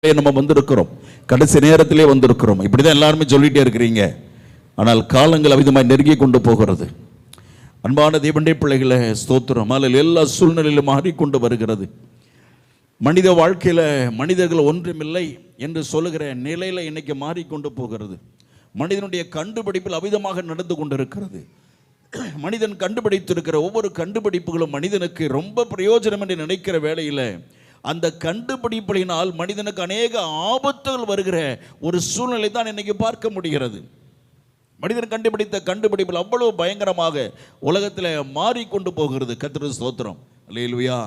நம்ம வந்திருக்கிறோம், கடைசி நேரத்திலே வந்திருக்கிறோம். இப்படிதான் எல்லாருமே சொல்லிட்டே இருக்கிறீங்க. ஆனால் காலங்கள் அவிதமாய் நெருங்கி கொண்டு போகிறது. அன்பான தேவனுடைய பிள்ளைகளை ஸ்தோத்திரம். அதில் எல்லா சூழ்நிலையிலும் மாறிக்கொண்டு வருகிறது. மனித வாழ்க்கையில் மனிதர்கள் ஒன்றுமில்லை என்று சொல்லுகிற நிலையில் இன்னைக்கு மாறிக்கொண்டு போகிறது. மனிதனுடைய கண்டுபிடிப்பில் அவிதமாக நடந்து கொண்டிருக்கிறது. மனிதன் கண்டுபிடித்திருக்கிற ஒவ்வொரு கண்டுபிடிப்புகளும் மனிதனுக்கு ரொம்ப பிரயோஜனம் என்று நினைக்கிற வேளையில் அந்த கண்டுபிடிப்பினால் மனிதனுக்கு அநேக ஆபத்துகள் வருகிற ஒரு சூழ்நிலை தான் இன்னைக்கு பார்க்க முடிகிறது. மனிதன் கண்டுபிடித்த கண்டுபிடிப்பில் அவ்வளவு பயங்கரமாக உலகத்தில் மாறிக்கொண்டு போகிறது. கர்த்தருக்கு ஸ்தோத்திரம். அல்லேலூயா.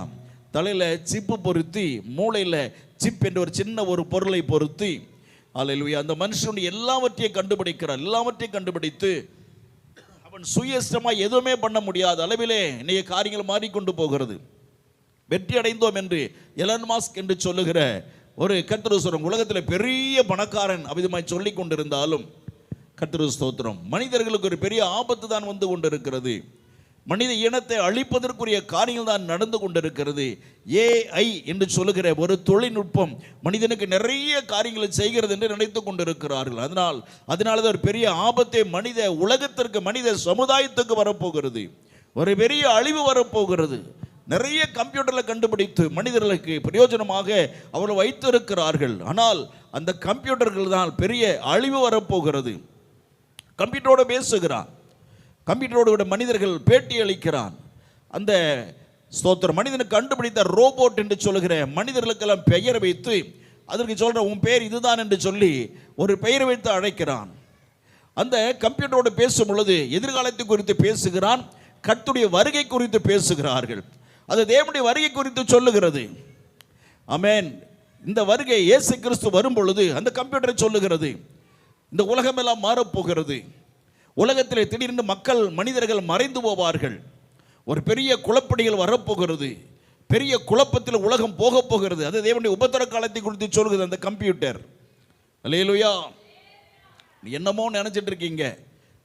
தலையில் சிப்பு பொருத்தி, மூளையில் சிப் என்ற ஒரு சின்ன ஒரு பொருளை பொருத்தி, அல்லேலூயா, அந்த மனுஷனுடைய எல்லாவற்றையும் கண்டுபிடிக்கிறார். எல்லாவற்றையும் கண்டுபிடித்து அவன் சுயஸ்டமாக எதுவுமே பண்ண முடியாத அளவிலே இன்னைக்கு காரியங்கள் மாறிக்கொண்டு போகிறது. வெற்றி அடைந்தோம் என்று எலன் மாஸ்க் என்று சொல்லுகிற ஒரு கர்த்தர் உலகத்தில் பெரிய பணக்காரன் அவிதமாய் சொல்லி கொண்டிருந்தாலும் கர்த்தருக்கு ஸ்தோத்திரம், மனிதர்களுக்கு ஒரு பெரிய ஆபத்து தான் வந்து கொண்டிருக்கிறது. மனித இனத்தை அழிப்பதற்குரிய காரியங்கள் தான் நடந்து கொண்டிருக்கிறது. ஏஐ என்று சொல்லுகிற ஒரு தொழில்நுட்பம் மனிதனுக்கு நிறைய காரியங்களை செய்கிறது என்று நினைத்து கொண்டிருக்கிறார்கள். அதனால தான் ஒரு பெரிய ஆபத்தை மனித உலகத்திற்கு, மனித சமுதாயத்துக்கு வரப்போகிறது. ஒரு பெரிய அழிவு வரப்போகிறது. நிறைய கம்ப்யூட்டரில் கண்டுபிடித்து மனிதர்களுக்கு பிரயோஜனமாக அவர்கள் வைத்திருக்கிறார்கள். ஆனால் அந்த கம்ப்யூட்டர்கள் தான் பெரிய அழிவு வரப்போகிறது. கம்ப்யூட்டரோடு பேசுகிறான், கம்ப்யூட்டரோடு மனிதர்கள் பேட்டி அளிக்கிறான். அந்த ஸ்தோத்திரம் மனிதனுக்கு கண்டுபிடித்த ரோபோட் என்று சொல்லுகிற மனிதர்களுக்கெல்லாம் பெயர் வைத்து அதற்கு சொல்கிற உன் பெயர் இதுதான் என்று சொல்லி ஒரு பெயர் வைத்து அழைக்கிறான். அந்த கம்ப்யூட்டரோடு பேசும் பொழுது எதிர்காலத்தை குறித்து பேசுகிறான், கர்த்தருடைய வருகை குறித்து பேசுகிறார்கள். அது தேவனுடைய வருகை குறித்து சொல்லுகிறது. ஆமென். இந்த வருகை இயேசு கிறிஸ்து வரும் பொழுது அந்த கம்ப்யூட்டரை சொல்லுகிறது, இந்த உலகமெல்லாம் மாறப்போகிறது. உலகத்தில் திடீரென்று மனிதர்கள் மறைந்து போவார்கள். ஒரு பெரிய குழப்படிகள் வரப்போகிறது. பெரிய குழப்பத்தில் உலகம் போக போகிறது. அது தேவனுடைய உபத்திர காலத்தை குறித்து சொல்லுகிறது அந்த கம்ப்யூட்டர். அல்லேலூயா. என்னமோ நினைச்சிட்டு இருக்கீங்க,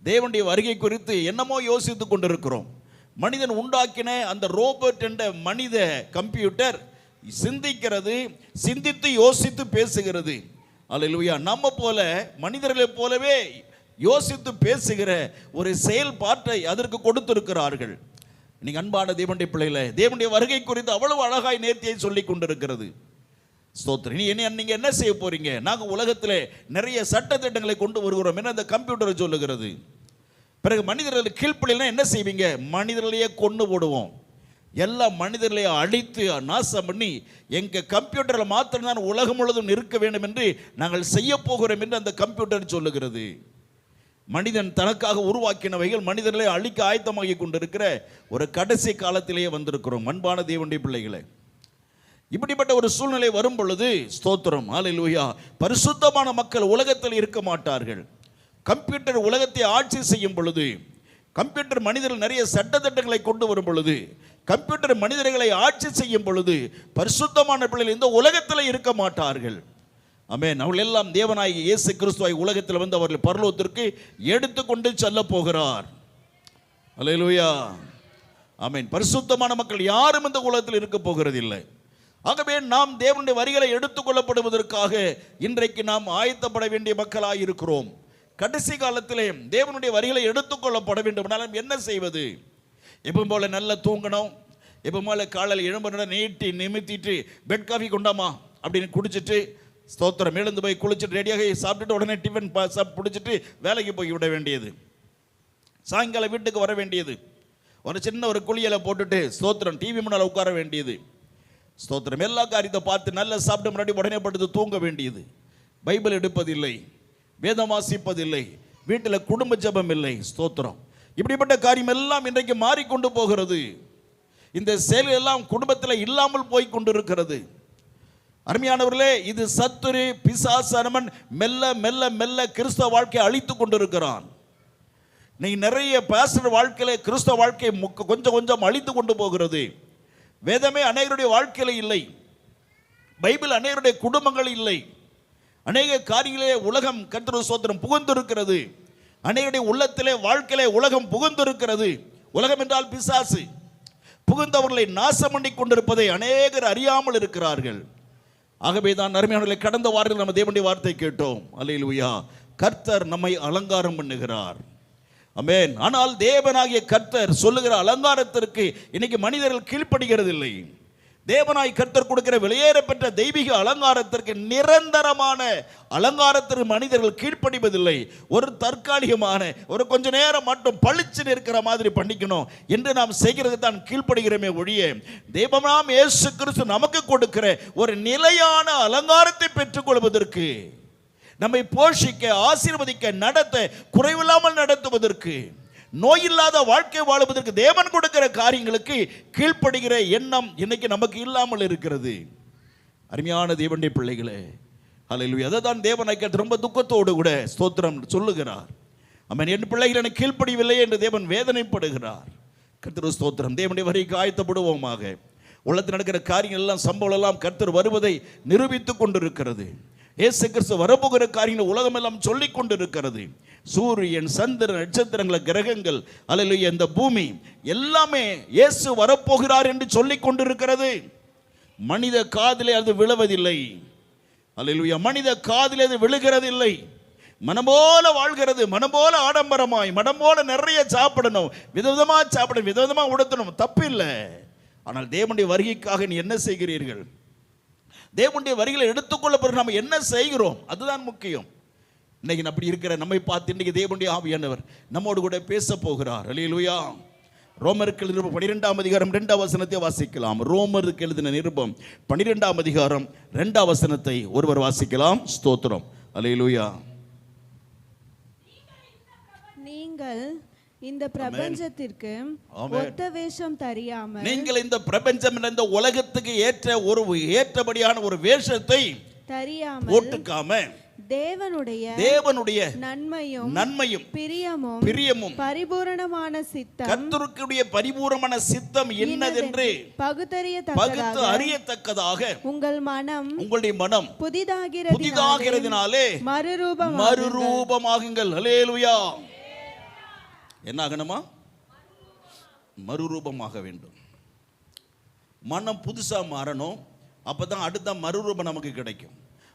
தேவனுடைய வருகை குறித்து என்னமோ யோசித்து கொண்டிருக்கிறோம். மனிதன் உண்டாக்கின அந்த ரோபோட் என்ற மனித கம்ப்யூட்டர் சிந்திக்கிறது, சிந்தித்து யோசித்து பேசுகிறது. அல்லேலூயா. நம்ம போல மனிதர்களைப் போலவே யோசித்து பேசுகிற ஒரு செயல்பாட்டை அதற்கு கொடுத்திருக்கிறார்கள். நீங்க அன்பான தேவனுடைய பிள்ளைகளை, தேவனுடைய வருகை குறித்து அவ்வளவு அழகாய் நேர்த்தியை சொல்லி கொண்டிருக்கிறது. ஸ்தோத்திரம். நீங்க என்ன செய்ய போறீங்க? நாங்கள் உலகத்தில் நிறைய சட்ட திட்டங்களை கொண்டு வருகிறோம் என அந்த கம்ப்யூட்டரை சொல்லுகிறது. பிறகு மனிதர்களுக்கு கீழ்ப்படினா என்ன செய்வீங்க? மனிதர்களையே கொண்டு போடுவோம், எல்லா மனிதர்களையும் அழித்து நாசம் பண்ணி எங்கள் கம்ப்யூட்டரில் மாத்திரம்தான் உலகம் முழுவதும் இருக்க வேண்டும் என்று நாங்கள் செய்ய போகிறோம் என்று அந்த கம்ப்யூட்டர் சொல்லுகிறது. மனிதன் தனக்காக உருவாக்கினவைகள் மனிதர்களை அழிக்க ஆயத்தமாகி கொண்டிருக்கிற ஒரு கடைசி காலத்திலேயே வந்திருக்கிறோம். அன்பான தேவனுடைய பிள்ளைகளை, இப்படிப்பட்ட ஒரு சூழ்நிலை வரும் பொழுது ஸ்தோத்திரம், அல்லேலூயா, பரிசுத்தமான மக்கள் உலகத்தில் இருக்க மாட்டார்கள். கம்ப்யூட்டர் உலகத்தை ஆட்சி செய்யும் பொழுது, கம்ப்யூட்டர் மனிதர்கள் நிறைய சட்டத்திட்டங்களை கொண்டு வரும் பொழுது, கம்ப்யூட்டர் மனிதர்களை ஆட்சி செய்யும் பொழுது பரிசுத்தமான பிள்ளைகள் இந்த உலகத்தில் இருக்க மாட்டார்கள். ஆமென். அவர்கள் எல்லாம் தேவனாகிய இயேசு கிறிஸ்துவாய் உலகத்தில் வந்து அவர்கள் பரலோகத்திற்கு எடுத்துக்கொண்டு செல்ல போகிறார். அல்லேலூயா. ஆமென். பரிசுத்தமான மக்கள் யாரும் இந்த உலகத்தில் இருக்க போகிறது இல்லை. ஆகவே நாம் தேவனுடைய வரிகளை எடுத்துக்கொள்ளப்படுவதற்காக இன்றைக்கு நாம் ஆயத்தப்பட வேண்டிய மக்களாக இருக்கிறோம். கடைசி காலத்திலே தேவனுடைய வரிகளை எடுத்துக்கொள்ளப்பட வேண்டும். என்ன செய்வது? எப்போ போல நல்லா தூங்கணும், எப்போ போல காலையில் எழும்புற நீட்டி நிமித்திட்டு பெட் காஃபி கொண்டாமா அப்படின்னு குடிச்சிட்டு ஸ்தோத்திரம் எழுந்து போய் குளிச்சுட்டு ரெடியாக சாப்பிட்டுட்டு உடனே டிஃபன் பிடிச்சிட்டு வேலைக்கு போய் விட வேண்டியது. சாயங்காலம் வீட்டுக்கு வர வேண்டியது. ஒரு சின்ன ஒரு குளியலை போட்டுட்டு ஸ்தோத்திரம் டிவி முன்னால் உட்கார வேண்டியது. ஸ்தோத்திரம் எல்லா காரியத்தை பார்த்து நல்லா சாப்பிட்டு முன்னாடி உடனே படுத்து தூங்க வேண்டியது. பைபிள் எடுப்பதில்லை, வேதம் வாசிப்பதில்லை, வீட்டில் குடும்ப ஜெபம் இல்லை. ஸ்தோத்திரம். இப்படிப்பட்ட காரியம் எல்லாம் இன்றைக்கு மாறிக்கொண்டு போகிறது. இந்த செயல் எல்லாம் குடும்பத்தில் இல்லாமல் போய் கொண்டிருக்கிறது. அருமையானவர்களே, இது சத்துரு பிசாசனமன் மெல்ல மெல்ல மெல்ல கிறிஸ்தவ வாழ்க்கையை அழித்து கொண்டிருக்கிறான். நீ நிறைய பாஸ்டர் வாழ்க்கையில கிறிஸ்தவ வாழ்க்கையை கொஞ்சம் கொஞ்சம் அழித்து கொண்டு போகிறது. வேதமே அநேகருடைய வாழ்க்கையில இல்லை, பைபிள் அநேகருடைய குடும்பங்கள் இல்லை. அநேக காரியங்களே உலகம் கர்த்தருடைய ஸ்தோத்திரம் புகுந்திருக்கிறது. அநேகருடைய உள்ளத்திலே வாழ்க்கையிலே உலகம் புகுந்திருக்கிறது. உலகம் என்றால் பிசாசு. புகுந்தவர்களை நாசம் பண்ணி கொண்டிருப்பதை அநேகர் அறியாமல் இருக்கிறார்கள். ஆகவே தான் அருமையானவர்களே, கடந்த வாரத்தில் நம்ம தேவனுடைய வார்த்தை கேட்டோம். அல்லேலூயா. கர்த்தர் நம்மை அலங்காரம் பண்ணுகிறார். ஆமென். ஆனால் தேவனாகிய கர்த்தர் சொல்லுகிற அலங்காரத்திற்கு இன்னைக்கு மனிதர்கள் கீழ்ப்படுகிறது இல்லை. தேவனாய் கர்த்தர் கொடுக்கிற வெளியேறப்பெற்ற தெய்வீக அலங்காரத்திற்கு, நிரந்தரமான அலங்காரத்திற்கு மனிதர்கள் கீழ்ப்படிவதில்லை. ஒரு தற்காலிகமான ஒரு கொஞ்ச நேரம் மட்டும் பளிச்சு இருக்கிற மாதிரி பண்ணிக்கணும் என்று நாம் செய்கிறது தான் கீழ்ப்படுகிறோமே ஒழிய, தேவனாம் இயேசு கிறிஸ்து நமக்கு கொடுக்கிற ஒரு நிலையான அலங்காரத்தை பெற்றுக்கொள்வதற்கு, நம்மை போஷிக்க, ஆசீர்வதிக்க, நடத்த, குறைவில்லாமல் நடத்துவதற்கு, நோயில்லாத வாழ்க்கை வாழ்வதற்கு, தேவன் கொடுக்கிற காரியங்களுக்கு கீழ்ப்படுகிற எண்ணம் இன்னைக்கு நமக்கு இல்லாமல் இருக்கிறது. அருமையான தேவனுடைய பிள்ளைகளே, அல்லேலூயா. அதை தான் தேவனை கேட்டு ரொம்ப துக்கத்தோடு கூட ஸ்தோத்திரம் சொல்லுகிறார். ஆமென். என் பிள்ளைகள் எனக்கு கீழ்ப்படியவில்லை என்று தேவன் வேதனைப்படுகிறார். கர்த்தர் ஸ்தோத்திரம். தேவனுடைய வரிக்கு ஆயத்தப்படுவோமாக. உலகத்தில் நடக்கிற காரியங்கள் எல்லாம், சம்பவம் எல்லாம் கர்த்தர் வருவதை நிரூபித்துக் கொண்டிருக்கிறது. இயேசு கிறிஸ்து வரப்போகிற காரியங்கள் உலகமெல்லாம் சொல்லிக் கொண்டிருக்கிறது. சூரியன், சந்திரன், நட்சத்திரங்கள், கிரகங்கள், அல்லேலூயா, இந்த பூமி எல்லாமே இயேசு வரப்போகிறார் என்று சொல்லிக் கொண்டிருக்கிறது. மனித காதிலே அது விழுவதில்லை. அல்லேலூயா. மனித காதிலே அது விழுகிறதில்லை. மனம் போல வாழ்கிறது, மனம் போல ஆடம்பரமாய், மனம் போல நிறைய சாப்பிடணும், விதவிதமாக சாப்பிடணும், விதவிதமாக உடுத்தணும், தப்பு இல்லை. ஆனால் தேவனுடைய வருகைக்காக நீ என்ன செய்கிறீர்கள்? தேவனுடைய வரிகளை எடுத்துக்கொள்ள பிறகு நம்ம என்ன செய்கிறோம்? அதுதான் முக்கியம். இன்னைக்கு அப்படி இருக்கிற நம்மை பார்த்து இன்னைக்கு தேவனுடைய ஆவியானவர் நம்மோடு கூட பேச போகிறார். அல்லேலூயா. ரோமருக்கு எழுதின நிருபம் 12ஆம் அதிகாரம் 2ஆம் வசனத்தை வாசிக்கலாம். ரோமருக்கு எழுதின நிருபம் 12ஆம் அதிகாரம் 2ஆம் வசனத்தை ஒருவர் வாசிக்கலாம். ஸ்தோத்திரம். அல்லேலூயா. நீங்கள் இந்த பிரபஞ்சத்திற்கு ஒத்த வேஷம் தெரியாமல், நீங்கள் இந்த பிரபஞ்சம் இந்த உலகத்துக்கு ஏற்றபடியான ஒரு வேஷத்தை தெரியாமல் போட்டுக்காம, தேவனுடைய நன்மையும் பிரியமும் பரிபூரணமான சித்தம், கர்த்தருடைய பரிபூரணமான சித்தம் என்னதென்று பகுத்து அறியத்தக்கதாக உங்களுடைய மனம் புதிதாகிறதினாலே மறுரூபமாகுங்கள். அல்லேலூயா. என்ன ஆகணுமா? மறுரூபமாக வேண்டும். மனம் புதுசாக மாறணும். அப்பதான் அடுத்த மறுரூபம் நமக்கு கிடைக்கும்.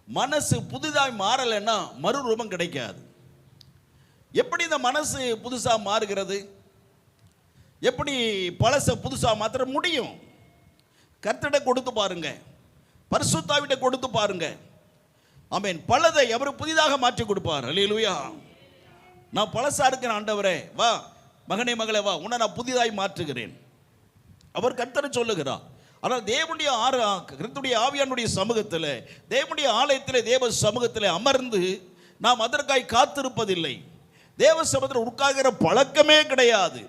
மனசு புதிதாய் மாறலைன்னா மறுரூபம் கிடைக்காது. எப்படி இந்த மனசு புதுசாக மாறுகிறது? எப்படி பழச புதுசாக மாற்ற முடியும்? கர்த்தரிட கொடுத்து பாருங்க, பரிசுத்தாவிட்ட கொடுத்து பாருங்க. ஆமென். பலதை அவர் புதிதாக மாற்றி கொடுப்பார். அல்லேலூயா. நான் பழசா இருக்கிறேன் ஆண்டவரே, வா மகனே மகளே வா, உன்னை நான் புதிதாய் மாற்றுகிறேன். அவர் கர்த்தரை சொல்லுகிறார். ஆனால் தேவனுடைய ஆவியானுடைய சமூகத்தில், தேவனுடைய ஆலயத்தில், தேவ சமூகத்தில் அமர்ந்து நாம் அதற்காய் காத்திருப்பதில்லை. தேவ சமூகத்தில் உட்கார்கிற பழக்கமே கிடையாது.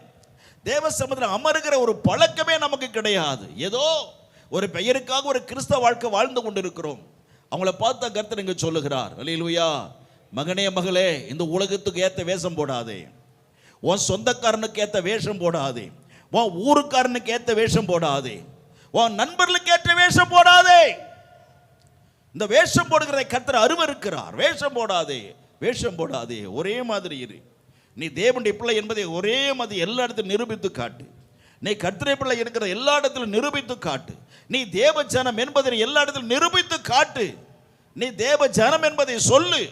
தேவ சமூகத்தில் அமருகிற ஒரு பழக்கமே நமக்கு கிடையாது. ஏதோ ஒரு பெயருக்காக ஒரு கிறிஸ்தவ வாழ்க்கை வாழ்ந்து கொண்டிருக்கிறோம். அவங்கள பார்த்தா கர்த்தர் இங்கே சொல்லுகிறார். அல்லேலூயா. மகனே மகளே, இந்த உலகத்துக்கு ஏற்ற வேஷம் போடாதே. உன் சொந்தக்காரனுக்கு ஏற்ற வேஷம் போடாதே. உன் ஊருக்காரனுக்கு ஏற்ற வேஷம் போடாதே. உன் நண்பர்களுக்கு ஏற்ற வேஷம் போடாதே. இந்த வேஷம் போடுகிற கர்த்தர் அருவருக்கிறார். வேஷம் போடாதே, வேஷம் போடாதே. ஒரே மாதிரி இரு. நீ தேவனுடைய பிள்ளை என்பதை ஒரே மாதிரி எல்லா இடத்திலும் நிரூபித்து காட்டு. நீ கர்த்தருடைய பிள்ளை இருக்கிற எல்லா இடத்திலும் நிரூபித்து காட்டு. நீ தேவ ஜனம் என்பதை எல்லா இடத்திலும் நிரூபித்து காட்டு. நீ தேவ ஜனம் என்பதை சொல்லு.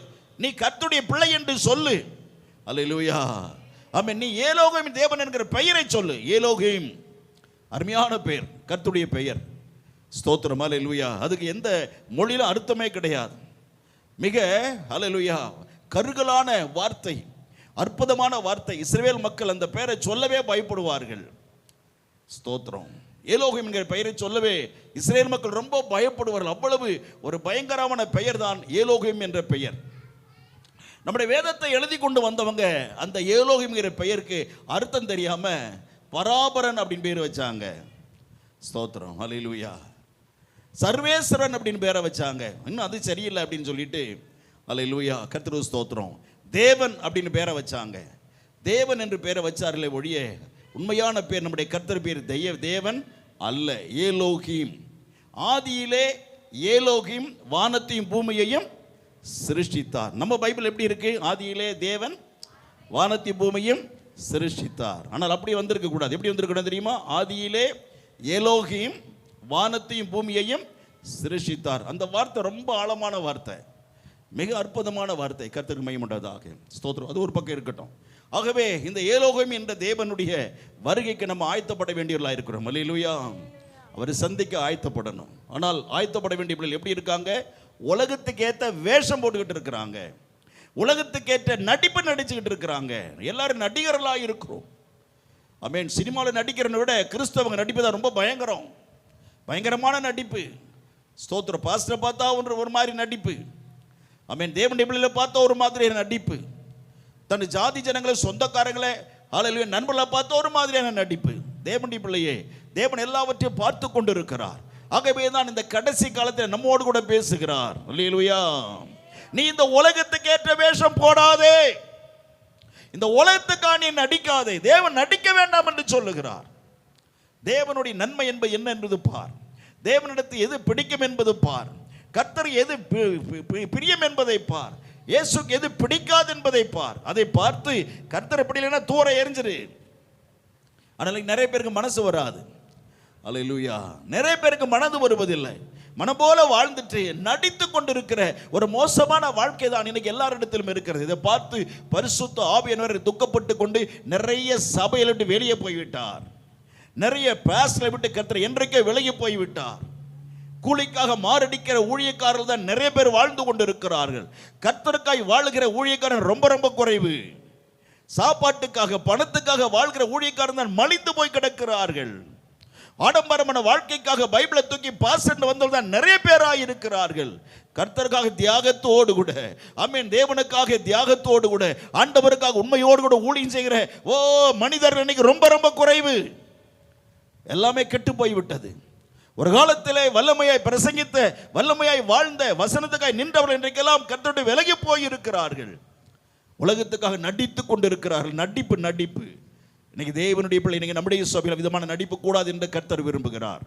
நீ கர்த்தருடைய பிள்ளை என்று சொல்லு. அல்லேலூயா. ஆமென். நீ ஏலோகிம் தேவன் என்கிற பெயரை சொல்லு. ஏலோகிம் அருமையான பெயர், கர்த்தருடைய பெயர். ஸ்தோத்திரம். அல்லேலூயா. அதுக்கு எந்த மொழியிலும் அர்த்தமே கிடையாது. மிக அல்லேலூயா கருகலான வார்த்தை, அற்புதமான வார்த்தை. இஸ்ரவேல் மக்கள் அந்த பெயரை சொல்லவே பயப்படுவார்கள். ஸ்தோத்திரம். ஏலோகிம் என்கிற பெயரை சொல்லவே இஸ்ரவேல் மக்கள் ரொம்ப பயப்படுவார்கள். அவ்வளவு ஒரு பயங்கரமான பெயர் தான் ஏலோகிம் என்ற பெயர். நம்முடைய வேதத்தை எழுதி கொண்டு வந்தவங்க அந்த ஏலோகிம்ங்கிற பெயருக்கு அர்த்தம் தெரியாம பராபரன் அப்படின்னு பேர் வச்சாங்க. ஸ்தோத்திரம். அல்லேலூயா. சர்வேஸ்வரன் அப்படின்னு பேரை வச்சாங்க. இன்னும் அது சரியில்லை அப்படின்னு சொல்லிட்டு அல்லேலூயா கர்த்தருக்கு ஸ்தோத்திரம். தேவன் அப்படின்னு பேரை வச்சாங்க. தேவன் என்று பேரை வச்சார்களே ஒழிய உண்மையான பேர் நம்முடைய கர்த்தர் பேர் தேவன் அல்ல, ஏலோகிம். ஆதியிலே ஏலோகிம் வானத்தையும் பூமியையும் சிருஷ்டித்தார். நம்ம பைபிள் எப்படி இருக்கு? ஆதியிலே தேவன் வானத்தையும் பூமியும் சிருஷ்டித்தார். ஆனால் அப்படி வந்திருக்க கூடாது. எப்படி வந்திருக்க கூடாது தெரியுமா? ஆதியிலே ஏலோகிம் வானத்தையும் பூமியையும் சிருஷித்தார். அந்த வார்த்தை ரொம்ப ஆழமான வார்த்தை, மிக அற்புதமான வார்த்தை. கர்த்தருக்கு மகிமை உண்டாவதாக. ஸ்தோத்திரம். அது ஒரு பக்கம் இருக்கட்டும். ஆகவே இந்த ஏலோகம் என்ற தேவனுடைய வருகைக்கு நம்ம ஆயத்தப்பட வேண்டியவர்களாக இருக்கிறோம். அல்லேலூயா. அவரை சந்திக்க ஆயத்தப்படணும். ஆனால் ஆயத்தப்பட வேண்டிய பிள்ளைகள் எப்படி இருக்காங்க? உலகத்துக்கு ஏற்ற வேஷம் போட்டுக்கிட்டு இருக்கிறாங்க, உலகத்துக்கு ஏற்ற நடிப்பு நடிச்சுக்கிட்டு இருக்கிறாங்க. எல்லாரும் நடிகர்களாக இருக்கிறோம். ஆமென். சினிமாவில் நடிக்கிறத விட கிறிஸ்தவங்க நடிப்பு தான் ரொம்ப பயங்கரமான நடிப்பு. ஸ்தோத்திரம். பாஸ்டரை பார்த்தா ஒரு மாதிரி நடிப்பு. ஆமென். தேவனுடைய பிள்ளைகளை பார்த்தா ஒரு மாதிரியான நடிப்பு. தன் ஜாதி ஜனங்களை, சொந்தக்காரங்களை, ஹல்லேலூயா, நண்பர்களை பார்த்தா ஒரு மாதிரியான நடிப்பு. தேவனுடைய பிள்ளையே, தேவன் எல்லாவற்றையும் பார்த்து கொண்டு இருக்கிறார். ஆகவே தான் இந்த கடைசி காலத்தில் நம்மோடு கூட பேசுகிறார். ஹல்லேலூயா. நீ இந்த உலகத்துக்கு ஏற்ற வேஷம் போடாதே, இந்த உலகத்துக்காக நீ நடிக்காதே. தேவன் நடிக்க வேண்டாம் என்று சொல்லுகிறார். தேவனுடைய நன்மை என்பது என்ன என்பது பார், தேவனிடத்தில் எது பிடிக்கும் என்பது பார், கர்த்தர் எது பிரியம் என்பதை பார், இயேசுக்கு எது பிடிக்காது என்பதை பார். அதை பார்த்து கர்த்தர் பிடிக்கலைன்னா தூர எரிஞ்சிரு. ஆனால் நிறைய பேருக்கு மனசு வராது. அல்லேலூயா. நிறைய பேருக்கு மனது வருவதில்லை. மனம் போல வாழ்ந்துட்டு நடித்து கொண்டிருக்கிற ஒரு மோசமான வாழ்க்கை தான் இன்னைக்கு எல்லாரிடத்திலும் இருக்கிறது. இதை பார்த்து பரிசுத்த ஆவியானவர் துக்கப்பட்டு கொண்டு நிறைய சபையில விட்டு வெளியே போய்விட்டார். நிறைய பேஸ்ல விட்டு கர்த்தர் என்றைக்கே விலகி போய்விட்டார். கூலிக்காக மாரடிக்கிற ஊழியக்காரர்கள் தான் நிறைய பேர் வாழ்ந்து கொண்டு இருக்கிறார்கள். கர்த்தருக்காய் வாழுகிற ஊழியக்காரன் ரொம்ப குறைவு. சாப்பாட்டுக்காக, பணத்துக்காக வாழ்கிற ஊழியக்காரன் தான் மலிந்து போய் கிடக்கிறார்கள். ஆடம்பரமான வாழ்க்கைக்காக பைபிளை தூக்கி பாஸ் என்று வந்தவர்கள் தான் நிறைய பேராக இருக்கிறார்கள். கர்த்தருக்காக தியாகத்தோடு கூட, ஆமென், தேவனுக்காக தியாகத்தோடு கூட, ஆண்டவருக்காக உண்மையோடு கூட ஊழியம் செய்கிற மனிதர் இன்னைக்கு ரொம்ப குறைவு. எல்லாமே கெட்டு போய்விட்டது. ஒரு காலத்திலே வல்லமையாய் பிரசங்கித்த, வல்லமையாய் வாழ்ந்த, வசனத்துக்காய் நின்றவர்கள் இன்றைக்கெல்லாம் கர்த்தருடைய விலகி போயிருக்கிறார்கள். உலகத்துக்காக நடித்து கொண்டிருக்கிறார்கள். நடிப்பு. இன்னைக்கு தேவனுடைய பிள்ளை, இன்னைக்கு நம்முடைய சபையில் விதமான நடிப்பு கூடாது என்று கர்த்தர் விரும்புகிறார்.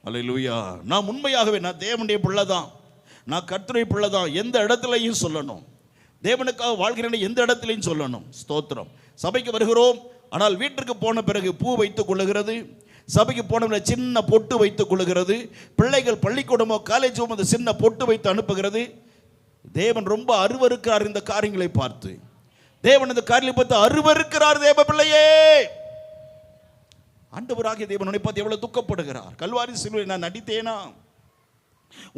அல்லேலூயா. நான் உண்மையாகவே நான் தேவனுடைய பிள்ளை தான், நான் கர்த்தருடைய பிள்ளை தான் எந்த இடத்துலையும் சொல்லணும். தேவனுக்காக வாழ்கிறேன் எந்த இடத்துலையும் சொல்லணும். ஸ்தோத்திரம். சபைக்கு வருகிறோம், ஆனால் வீட்டிற்கு போன பிறகு பூ வைத்துக் கொள்ளுகிறது, சபைக்கு போன சின்ன பொட்டு வைத்துக் கொள்ளுகிறது, பிள்ளைகள் பள்ளிக்கூடமோ காலேஜோ அந்த சின்ன பொட்டு வைத்து அனுப்புகிறது. தேவன் ரொம்ப அருவருக்கிறார் இந்த காரியங்களை பார்த்து. தேவன் இந்த காரியங்களை பார்த்து அருவருக்கிறார். தேவ பிள்ளையே, ஆண்டவராகிய தேவன் உன்னை பார்த்து எவ்வளவு துக்கப்படுகிறார். கல்வாரி சிலுவையில் நான் நடித்தேனா?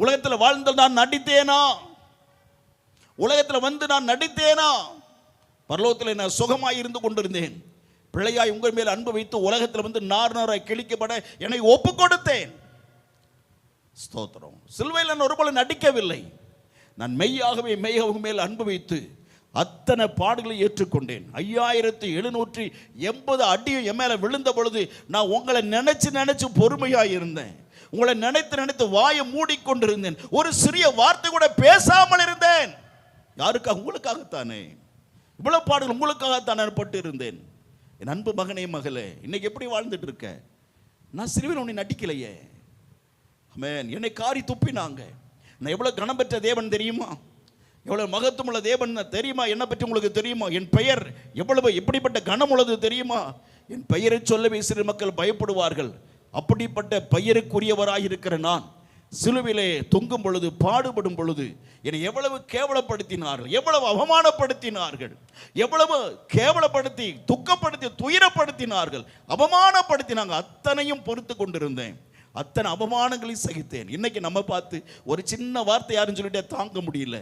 உலகத்தில் வாழ்ந்த நான் நடித்தேனா? உலகத்தில் வந்து நான் நடித்தேனா? பரலோகத்தில் நான் சுகமாய் இருந்து கொண்டிருந்தேன். பிள்ளையாய் உங்கள் மேல் அன்பு வைத்து உலகத்தில் வந்து நாராய் கிழிக்கப்பட என்னை ஒப்பு கொடுத்தேன். ஸ்தோத்திரம். சிலுவையில் நான் ஒருபோல நடிக்கவில்லை. நான் மெய்யாகவே உங்கள் மேல் அன்பு வைத்து அத்தனை பாடுகளை ஏற்றுக்கொண்டேன். 5780 அடி என் மேல விழுந்த பொழுது நான் உங்களை நினைச்சு பொறுமையாக இருந்தேன். உங்களை நினைத்து வாயை மூடிக்கொண்டிருந்தேன். ஒரு சிறிய வார்த்தை கூட பேசாமல் இருந்தேன். யாருக்காக? உங்களுக்காகத்தானே. இவ்வளவு பாடுகள் உங்களுக்காகத்தான் பட்டு இருந்தேன். என் அன்பு மகனே, மகளே, இன்னைக்கு எப்படி வாழ்ந்துட்டு இருக்க? நான் சிறுவில் உன்னை நடிக்கலையே. ஆமென். என்னை காரி துப்பினாங்க. நான் எவ்வளவு கனம் பெற்ற தேவன் தெரியுமா? எவ்வளவு மகத்துவமுள்ள தேவன் தெரியுமா? என்னை பற்றி உங்களுக்கு தெரியுமா? என் பெயர் எவ்வளவு எப்படிப்பட்ட கனம் உள்ளது தெரியுமா? என் பெயரை சொல்லவே சிறு மக்கள் பயப்படுவார்கள். அப்படிப்பட்ட பெயருக்குரியவராய் இருக்கிற நான் சிலுவிலே தொங்கும் பொழுது, பாடுபடும் பொழுது என்னை எவ்வளவு கேவலப்படுத்தினார்கள், எவ்வளவு அவமானப்படுத்தினார்கள், எவ்வளவு கேவலப்படுத்தி, துக்கப்படுத்தி, துயரப்படுத்தினார்கள், அவமானப்படுத்தினாங்க. அத்தனையும் பொறுத்து கொண்டிருந்தேன். அத்தனை அவமானங்களை சகித்தேன். இன்னைக்கு நம்ம பார்த்து ஒரு சின்ன வார்த்தை யாருன்னு சொல்லிட்டே தாங்க முடியல.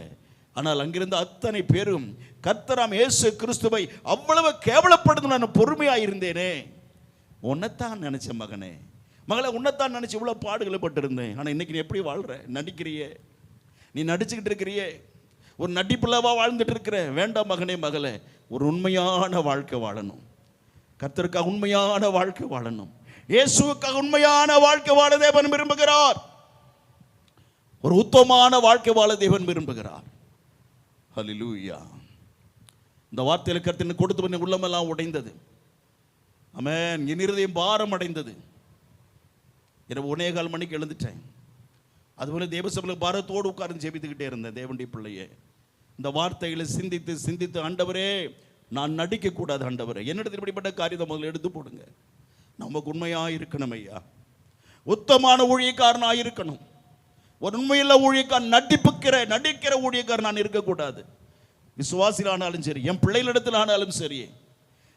ஆனால் அங்கிருந்து அத்தனை பேரும் கர்த்தராம் இயேசு கிறிஸ்துவை அவ்வளவு கேவலப்படுத்த நான் பொறுமையாக இருந்தேனே. உன்னைத்தான் நினைச்சேன் மகனே, மகளை, உன்னைத்தான் நினைச்சு இவ்வளவு பாடுகளை பட்டிருந்தேன். ஆனால் இன்னைக்கு நீ எப்படி வாழ்ற? நடிக்கிறியே, நீ நடிச்சுக்கிட்டு இருக்கிறியே, ஒரு நடிப்புலவா வாழ்ந்துட்டு இருக்கிற. வேண்டாம் மகனே, மகளே, ஒரு உண்மையான வாழ்க்கை வாழணும். கர்த்தருக்காக உண்மையான வாழ்க்கை வாழணும். இயேசுவுக்காக உண்மையான வாழ்க்கை வாழ தேவன் விரும்புகிறார். ஒரு உத்தமமான வாழ்க்கை வாழ தேவன் விரும்புகிறார். ஹல்லேலூயா. இந்த வார்த்தையில கர்த்தர் கொடுத்து பண்ண உள்ளமெல்லாம் உடைந்தது. ஆமென். என் இருதயம் பாரம் அடைந்தது. இரவு 1:15 மணிக்கு எழுந்துட்டேன். அதுபோல தேவசபையில் பாரத்தோடு உட்கார்ந்து ஜெபித்துக்கிட்டே இருந்தேன். தேவனுடைய பிள்ளையே, இந்த வார்த்தைகளை சிந்தித்து ஆண்டவரே, நான் நடிக்கக்கூடாது. ஆண்டவரே, என்னிடத்தில் இப்படிப்பட்ட காரியத்தை முதல்ல எடுத்து போடுங்க. நமக்கு உண்மையாக இருக்கணும் ஐயா, உத்தமான ஊழியக்காரனாக இருக்கணும். ஒரு உண்மையுள்ள ஊழியக்காரன், நடிக்கிற ஊழியக்காரன் நான் இருக்கக்கூடாது. விசுவாசிலானாலும் சரி, என் பிள்ளைகளிடத்தில் ஆனாலும் சரி,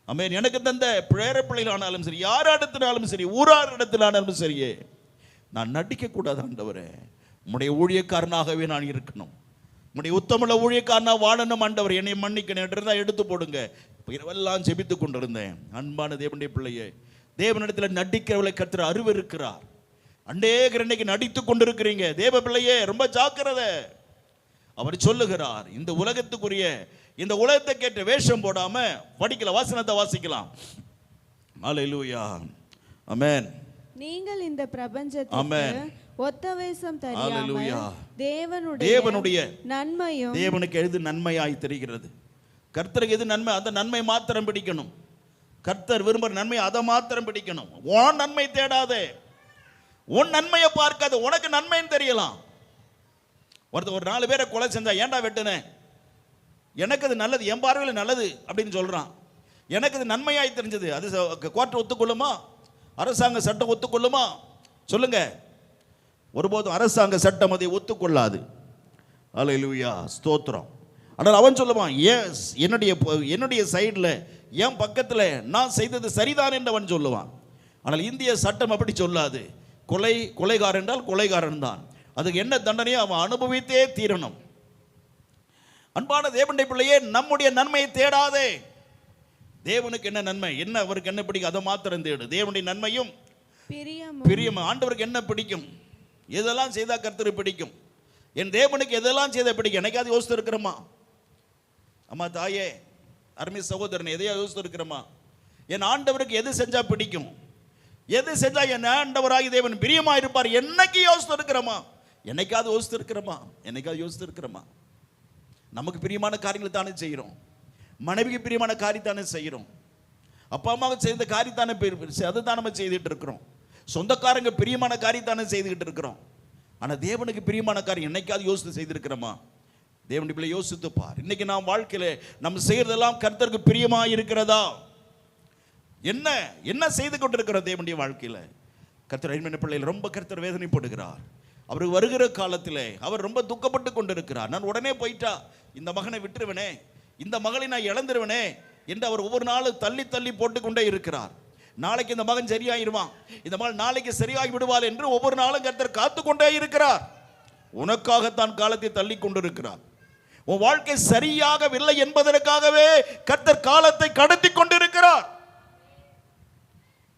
ஆமென், எனக்கு தந்த பேர பிள்ளைகள் ஆனாலும் சரி, யார் இடத்தினாலும் சரி, ஊரார் இடத்தில் ஆனாலும் சரியே, நான் நடிக்கக்கூடாது. ஆண்டவரே, உம்முடைய ஊழியக்காரனாகவே நான் இருக்கணும். உம்முடைய உத்தமுள்ள ஊழியக்காரனா வாழணும். ஆண்டவர், என்னை மன்னிக்கணும், எடுத்து போடுங்க. இரவெல்லாம் ஜெபித்து கொண்டிருந்தேன். அன்பான தேவனுடைய பிள்ளையே, தேவனிடத்தில் நடிக்கிறவளை கர்த்தர் அறிவிருக்கிறார். அநேகர் இன்னைக்கு நடித்து கொண்டிருக்கிறீங்க. தேவ பிள்ளையே, ரொம்ப ஜாக்கிரதை. அவர் சொல்லுகிறார், இந்த உலகத்துக்குரிய, இந்த உலகத்தை கேட்ட வேஷம் போடாம படிக்கல, வசனத்தை வாசிக்கலாம். ஹல்லேலூயா, ஆமென். நீங்கள் இந்த பிரபஞ்சத்துக்கு ஒத்த வேஷம் தெரியாமல் தேவனுடைய நன்மையும், தேவனுக்கு எது நன்மையாய் தெரிகிறது, கர்த்தருக்கு எது நன்மை, அந்த நன்மை மாத்திரம் பிடிக்கணும். கர்த்தர் விரும்புகிற நன்மை அதை மாத்திரம் பிடிக்கணும். உன் நன்மை தேடாதே, உன் நன்மையை பார்க்காத. உனக்கு நன்மைன்னு தெரியலாம். ஒருத்தர் ஒரு 4 பேரை கொலை செஞ்சா, ஏன்டா வெட்டுனேன், எனக்கு அது நல்லது, என் பார்வையில் நல்லது அப்படின்னு சொல்றான். எனக்கு அது நன்மையாய் தெரிஞ்சது. அது கோர்ட் ஒத்துக்கொள்ளுமா? அரசாங்க சட்டம் ஒத்துக்கொள்ளுமா? சொல்லுங்க. ஒருபோதும் அரசாங்க சட்டம் அதை ஒத்துக்கொள்ளாது. ஹல்லேலூயா, ஸ்தோத்திரம். ஆனால் அவன் சொல்லுவான், எஸ், என்னுடைய சைடில், என் பக்கத்தில் நான் செய்தது சரிதான் என்று அவன் சொல்லுவான். ஆனால் இந்திய சட்டம் அப்படி சொல்லாது. கொலைகாரன் என்றால் கொலைகாரன் தான். அதுக்கு என்ன தண்டனையோ அவன் அனுபவித்தே தீரணும். அன்பான தேவனுடைய பிள்ளையே, நம்முடைய நன்மையை தேடாதே. தேவனுக்கு என்ன நன்மை, என்ன அவருக்கு என்ன பிடிக்கும், அதை மாத்திரம் தேடு. தேவனுடைய நன்மையும் பிரியம். ஆண்டவருக்கு என்ன பிடிக்கும், எதெல்லாம் செய்தா கர்த்தருக்கு பிடிக்கும், என் தேவனுக்கு எதெல்லாம் செய்த பிடிக்கும். என்னைக்காவது யோசித்து இருக்கிறோமா? அம்மா, தாயே, அருமை சகோதரன், எதையா யோசித்து இருக்கிறோமா? என் ஆண்டவருக்கு எது செஞ்சா பிடிக்கும், எது செஞ்சா என் ஆண்டவராகி தேவன் பிரியமா இருப்பார், என்னைக்கு யோசித்து இருக்கிறோமா? என்னைக்காவது யோசித்து இருக்கிறோமா? என்னைக்காவது யோசித்து இருக்கிறோமா? நமக்கு பிரியமான காரியங்களை தானே செய்கிறோம். மனைவிக்கு பிரியமான காரியத்தானே செய்கிறோம். அப்பா அம்மாவுக்கு செய்த காரியத்தானே அதை தான் நம்ம செய்துட்டு இருக்கிறோம். சொந்தக்காரங்க பிரியமான காரியத்தானே செய்துக்கிட்டு இருக்கிறோம். ஆனால் தேவனுக்கு பிரியமான காரியம் என்னைக்காவது யோசித்து செய்திருக்கிறோமா? தேவனுடைய பிள்ளை யோசித்து பார். இன்னைக்கு நாம் வாழ்க்கையில நம்ம செய்யறதெல்லாம் கர்த்தருக்கு பிரியமா இருக்கிறதா? என்ன என்ன செய்து கொண்டிருக்கிறோம் தேவனுடைய வாழ்க்கையில? கர்த்தர் ஐம்பது பிள்ளைகள் ரொம்ப கர்த்தர் வேதனைப்படுகிறார். அவருக்கு வருகிற காலத்தில் அவர் ரொம்ப துக்கப்பட்டு கொண்டிருக்கிறார். நான் உடனே போயிட்டா இந்த மகனை விட்டுருவனே, இந்த மகளை நான் இழந்துருவனே என்று அவர் ஒவ்வொரு நாளும் தள்ளி தள்ளி போட்டுக்கொண்டே இருக்கிறார். நாளைக்கு இந்த மகன் சரியாயிருவான், இந்த மகள் நாளைக்கு சரியாகி விடுவாள் என்று ஒவ்வொரு நாளும் கர்த்தர் காத்து கொண்டே இருக்கிறார். உனக்காகத்தான் காலத்தை தள்ளி கொண்டிருக்கிறார். உன் வாழ்க்கை சரியாகவில்லை என்பதற்காகவே கர்த்தர் காலத்தை கடத்தி கொண்டிருக்கிறார்.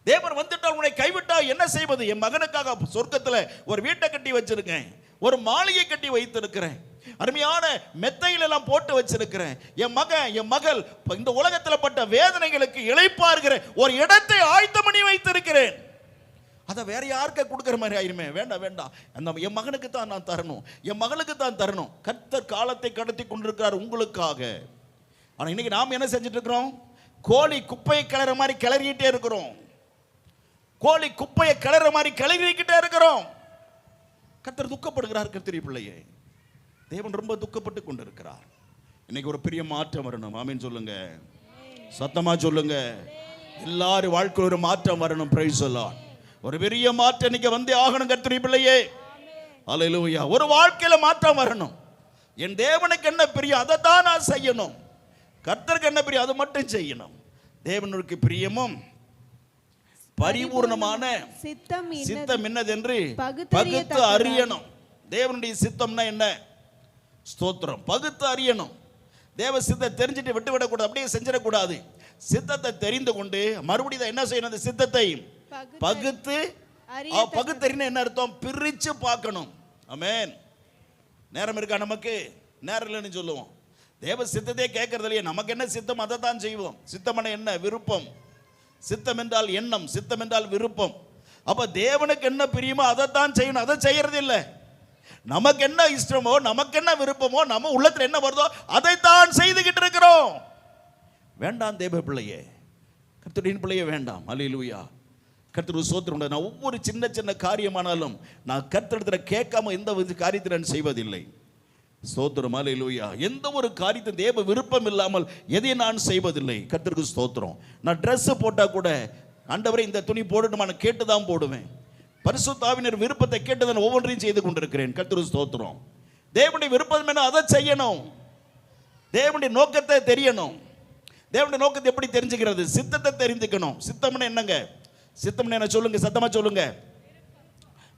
தேவன் வந்துட்டால் உன்னை கைவிட்டா என்ன செய்வது? என் மகனுக்காக சொர்க்கத்தில் ஒரு வீட்டை கட்டி வச்சிருக்கேன், ஒரு மாளிகை கட்டி வைத்திருக்கிறேன், அருமையான மெத்தையில எல்லாம் போட்டு வச்சிருக்கிறேன். என் மகள் இந்த உலகத்தில் பட்ட வேதனைகளுக்கு இளைப்பாறுகிற ஒரு இடத்தை ஆயத்தம் பண்ணி வைத்திருக்கிறேன். அதை வேற யாருக்க கொடுக்கிற மாதிரி ஆயிருமே? வேண்டாம் வேண்டாம், அந்த என் மகனுக்கு தான் நான் தரணும், என் மகளுக்கு தான் தரணும். கர்த்தர் காலத்தை கடத்தி கொண்டிருக்கிறார் உங்களுக்காக. ஆனால் இன்னைக்கு நாம் என்ன செஞ்சுட்டு இருக்கிறோம்? கோழி குப்பையை கிளற மாதிரி கிளறிக்கிட்டே இருக்கிறோம். கோழி குப்பையை கிளற மாதிரி கிளறிக்கிட்டே இருக்கிறோம். கர்த்தர் துக்கப்படுகிறார். கர்த்தர் பிள்ளையே, தேவன் ரொம்ப துக்கப்பட்டு கொண்டிருக்கிறார். இன்னைக்கு ஒரு பெரிய மாற்றம் வரணும். ஆமீன் சொல்லுங்க, சத்தமா சொல்லுங்க. எல்லாரும் வாழ்க்கையில் ஒரு மாற்றம் வரணும். Praise the Lord. ஒரு பெரிய மாற்றம் இன்னைக்கு வந்தே ஆகணும். கர்த்தர் பிள்ளையே, ஹல்லேலூயா. ஒரு வாழ்க்கையில மாற்றம் வரணும். என் தேவனுக்கு என்ன பிரியம் அதை தான் நான் செய்யணும். கர்த்தருக்கு என்ன பிரியம் அதை மட்டும் செய்யணும். தேவனுக்கு பிரியமும் பரிபூர்ணமான சித்தம் என்னதென்று பகுத்து அறியணும். தேவனுடைய சித்தம்னா என்ன? ஸ்தோத்திரம். பகுத்து அறியணும். தேவ சித்தத்தை தெரிஞ்சுட்டு விட்டுவிடக்கூடாது, அப்படியே செஞ்சிடக்கூடாது. சித்தத்தை தெரிந்து கொண்டு மறுபடியும் என்ன செய்யணும்? அந்த சித்தத்தை பகுத்தறின என்ன அர்த்தம்? பிரிச்சு பார்க்கணும். ஆமென். நேரம் இருக்கா நமக்கு? நேரம் இல்லைன்னு சொல்லுவோம். தேவ சித்தத்தை கேட்கறது இல்லையே. நமக்கு என்ன சித்தம் அதை தான் செய்வோம். சித்தம் என்ன? விருப்பம். சித்தம் என்றால் எண்ணம், சித்தம் என்றால் விருப்பம். அப்ப தேவனுக்கு என்ன பிரியமோ அதைத்தான் செய்யணும். அதை செய்யறது இல்லை. நமக்கு என்ன இஷ்டமோ, நமக்கு என்ன விருப்பமோ, நம்ம உள்ளத்துல என்ன வருதோ அதைத்தான் செய்துகிட்டு இருக்கிறோம். வேண்டாம் தேவ பிள்ளையே, கர்த்தரின் பிள்ளையே வேண்டாம். அல்லேலூயா. கர்த்தர் ஸ்தோத்திரம். நான் ஒவ்வொரு சின்ன சின்ன காரியமானாலும் நான் கர்த்தரிடத்தில் கேட்காம எந்த காரியத்தை நான் செய்வதில்லை. ஸ்தோத்திரம். அல்லேலூயா. எந்த ஒரு காரியத்தை தேவ விருப்பம் இல்லாமல் எதையும் நான் செய்வதில்லை. கர்த்தருக்கு ஸ்தோத்திரம். நான் ட்ரெஸ் போட்டா கூட ஆண்டவரே இந்த துணி போடணுமா கேட்டு தான் போடுவேன். பரிசுத்த ஆவியினர் விருப்பத்தை கேட்டு நான் ஒவ்வொன்றையும் செய்து கொண்டிருக்கிறேன். கர்த்தருக்கு ஸ்தோத்திரம். தேவனுடைய விருப்பம் என்ன, அதை செய்யணும். தேவனுடைய நோக்கத்தை தெரியணும். தேவனுடைய நோக்கத்தை எப்படி தெரிஞ்சுக்கிறது? சித்தத்தை தெரிஞ்சுக்கணும். சித்தம்னா என்னங்க? சித்தம்னா என்ன சொல்லுங்க, சத்தமா சொல்லுங்க.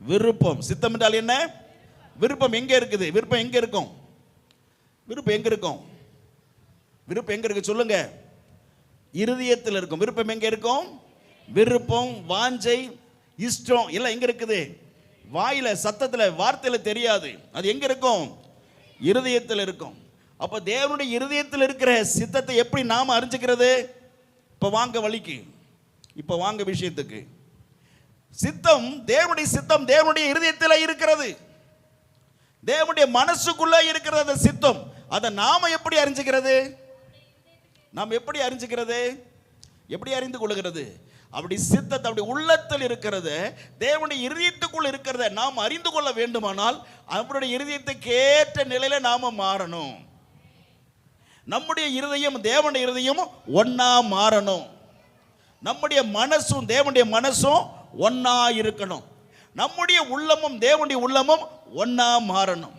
விருப்பம். சித்தம் என்றால் என்ன? விருப்பம் எங்க இருக்குது? விருப்பம் எங்க இருக்கும்? விருப்பம் எங்க இருக்கும்? விருப்பம் எங்க இருக்கு சொல்லுங்க? இருதயத்தில் இருக்கும். விருப்பம் எங்க இருக்கும்? விருப்பம், வாஞ்சை, இஷ்டம் எல்லாம் எங்க இருக்குது? வாயில, சத்தத்துல, வார்த்தையில தெரியாது. அது எங்க இருக்கும்? இருதயத்தில் இருக்கும். அப்ப தேவனுடைய இருதயத்தில் இருக்கிற சித்தத்தை எப்படி நாம அறிஞ்சுக்கிறது? இப்ப வாங்க வழிக்கு, இப்ப வாங்க விஷயத்துக்கு. சித்தம், தேவனுடைய சித்தம் தேவனுடைய இருதயத்தில் இருக்கிறது. தேவனுடைய மனசுக்குள்ள இருக்கிறது அந்த சித்தம். அதை நாம எப்படி அறிஞ்சுக்கிறது? நாம் எப்படி அறிஞ்சுக்கிறது? எப்படி அறிந்து கொள்கிறது? அப்படி சித்தத்தை, அப்படி உள்ளத்தில் இருக்கிறது, தேவனுடைய இருதயத்துக்குள் இருக்கிறத நாம் அறிந்து கொள்ள வேண்டுமானால் அவருடைய இருதயத்துக்கு ஏற்ற நிலையில நாம மாறணும். நம்முடைய இருதயம் தேவனுடைய இருதயம் ஒன்னா மாறணும். நம்முடைய மனசும் தேவனுடைய மனசும் ஒன்னா இருக்கணும். நம்முடைய உள்ளமும் தேவனுடைய உள்ளமும் ஒன்னா மாறணும்.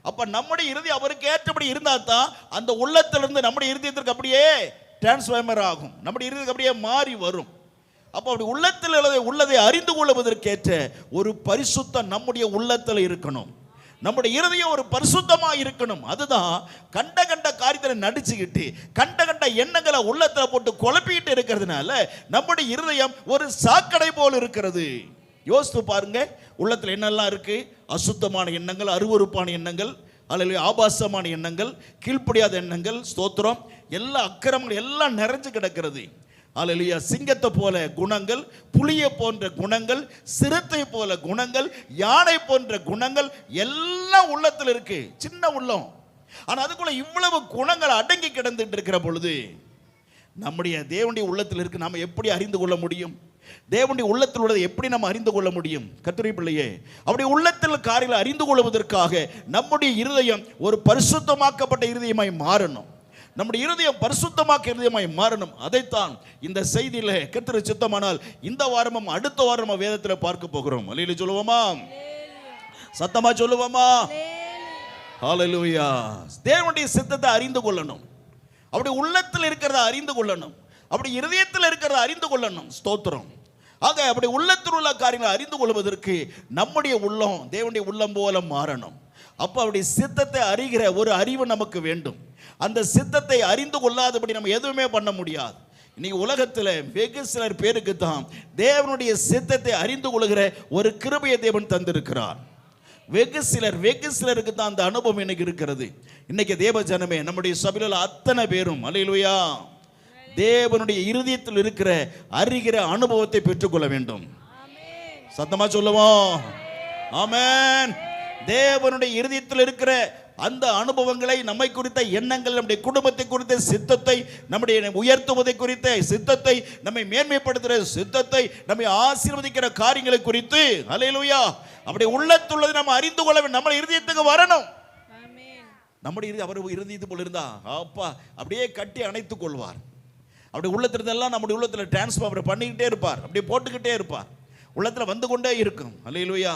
அப்ப நம்முடைய இருதயம் அவருக்கு ஏற்றபடி இருந்தா தான் அந்த உள்ளத்திலிருந்து நம்முடைய இருதயத்திற்கு அப்படியே டிரான்ஸ்ஃபார்மர் ஆகும். நம்முடைய இருதயத்துக்கு அப்படியே மாறி வரும். அப்போ அப்படி உள்ளத்தில் உள்ளதை அறிந்து கொள்வதற்கேற்ற ஒரு பரிசுத்தம் நம்முடைய உள்ளத்தில் இருக்கணும். நம்முடைய இருதயம் ஒரு பரிசுத்தமாக இருக்கணும். அதுதான் கண்ட கண்ட காரியத்தை நடிச்சுக்கிட்டு கண்ட கண்ட எண்ணங்களை உள்ளத்தில் போட்டு குழப்பிக்கிட்டு இருக்கிறதுனால நம்முடைய இருதயம் ஒரு சாக்கடை போல் இருக்கிறது. யோசித்து பாருங்க, உள்ளத்தில் என்னெல்லாம் இருக்கு? அசுத்தமான எண்ணங்கள், அருவருப்பான எண்ணங்கள், அல்லது ஆபாசமான எண்ணங்கள், கீழ்ப்படியாத எண்ணங்கள், ஸ்தோத்திரம், எல்லா அக்கிரமங்கள் எல்லாம் நிறைஞ்சு கிடக்கிறது. அல்லேலூயா. சிங்கத்தை போல குணங்கள், புலியை போன்ற குணங்கள், சிறுத்தை போல குணங்கள், யானை போன்ற குணங்கள் எல்லாம் உள்ளத்தில் இருக்கு. சின்ன உள்ளம், ஆனா அதுக்குள்ள இவ்வளவு குணங்கள் அடங்கி கிடந்துட்டு இருக்கிற பொழுது நம்முடைய தேவனுடைய உள்ளத்தில் இருக்கு. நாம எப்படி அறிந்து கொள்ள முடியும்? தேவனுடைய உள்ளத்தில் உள்ளதை எப்படி நம்ம அறிந்து கொள்ள முடியும்? கர்த்தருடைய பிள்ளையே, அப்படி உள்ளத்தில் காரியங்களை அறிந்து கொள்வதற்காக நம்முடைய இருதயம் ஒரு பரிசுத்தமாக்கப்பட்ட இருதயமாய் மாறணும். நம்முடைய இருதயம் பரிசுத்தமாக்க இருதயமாய் மாறணும். அதைத்தான் இந்த செய்தியில கர்த்தருக்கு சித்தமானால் இந்த வாரமும் அடுத்த வாரமும் வேதத்தில் பார்க்க போகிறோம். அல்லேலூயா சொல்லுவோமா? சத்தமா சொல்லுவோமா? ஹல்லேலூயா. தேவனுடைய சித்தத்தை அறிந்து கொள்ளணும். அப்படி உள்ளத்தில் இருக்கிறத அறிந்து கொள்ளணும். அப்படி இருதயத்தில் இருக்கிறத அறிந்து கொள்ளணும். ஸ்தோத்திரம். ஆக அப்படி உள்ளத்தில் உள்ள காரியங்களை அறிந்து கொள்வதற்கு நம்முடைய உள்ளம் தேவனுடைய உள்ளம் போல மாறணும். அப்போ அப்படி சித்தத்தை அறிகிற ஒரு அறிவு நமக்கு வேண்டும். அந்த சித்தத்தை அறிந்து கொள்ளாதபடி நம்ம எதுவுமே பண்ண முடியாது. இன்னைக்கு உலகத்தில் வெகு சிலர் பேருக்கு தான் தேவனுடைய சித்தத்தை அறிந்து கொள்கிற ஒரு கிருபையை தேவன் தந்திருக்கிறார். வெகு சிலருக்கு தான் அந்த அனுபவம் இன்னைக்கு இருக்கிறது. இன்னைக்கு தேவ ஜனமே, நம்முடைய சபையில் அத்தனை பேரும் அல்லேலூயா தேவனுடைய இருதயத்தில் இருக்கிற அறிகிற அனுபவத்தை பெற்றுக்கொள்ள வேண்டும். சத்தமா சொல்லுவோம் ஆமென். தேவனுடைய இருதயத்தில் இருக்கிற அந்த அனுபவங்களை, நம்மை குறித்த எண்ணங்கள், நம்முடைய குடும்பத்தை குறித்த சித்தத்தை, நம்முடைய உயர்த்துவதை குறித்த சித்தத்தை, நம்மை மேன்மைப்படுத்துகிற சித்தத்தை, நம்மை ஆசீர்வதிக்கிற காரியங்களை குறித்து அல்லேலூயா அப்படி உள்ளத்துள்ளதை நம்ம அறிந்து கொள்ள வேண்டும். நம்ம இருதயத்துக்கு வரணும். நம்முடைய அவர் இருதயத்து போல இருந்தா அப்பா அப்படியே கட்டி அணைத்துக் கொள்வார். அப்படி உள்ளத்திலிருந்தெல்லாம் நம்முடைய உள்ளத்தில் டிரான்ஸ்ஃபார்மர் பண்ணிக்கிட்டே இருப்பார். அப்படியே போட்டுக்கிட்டே இருப்பார். உள்ளத்தில் வந்து கொண்டே இருக்கும். அல்லேலூயா.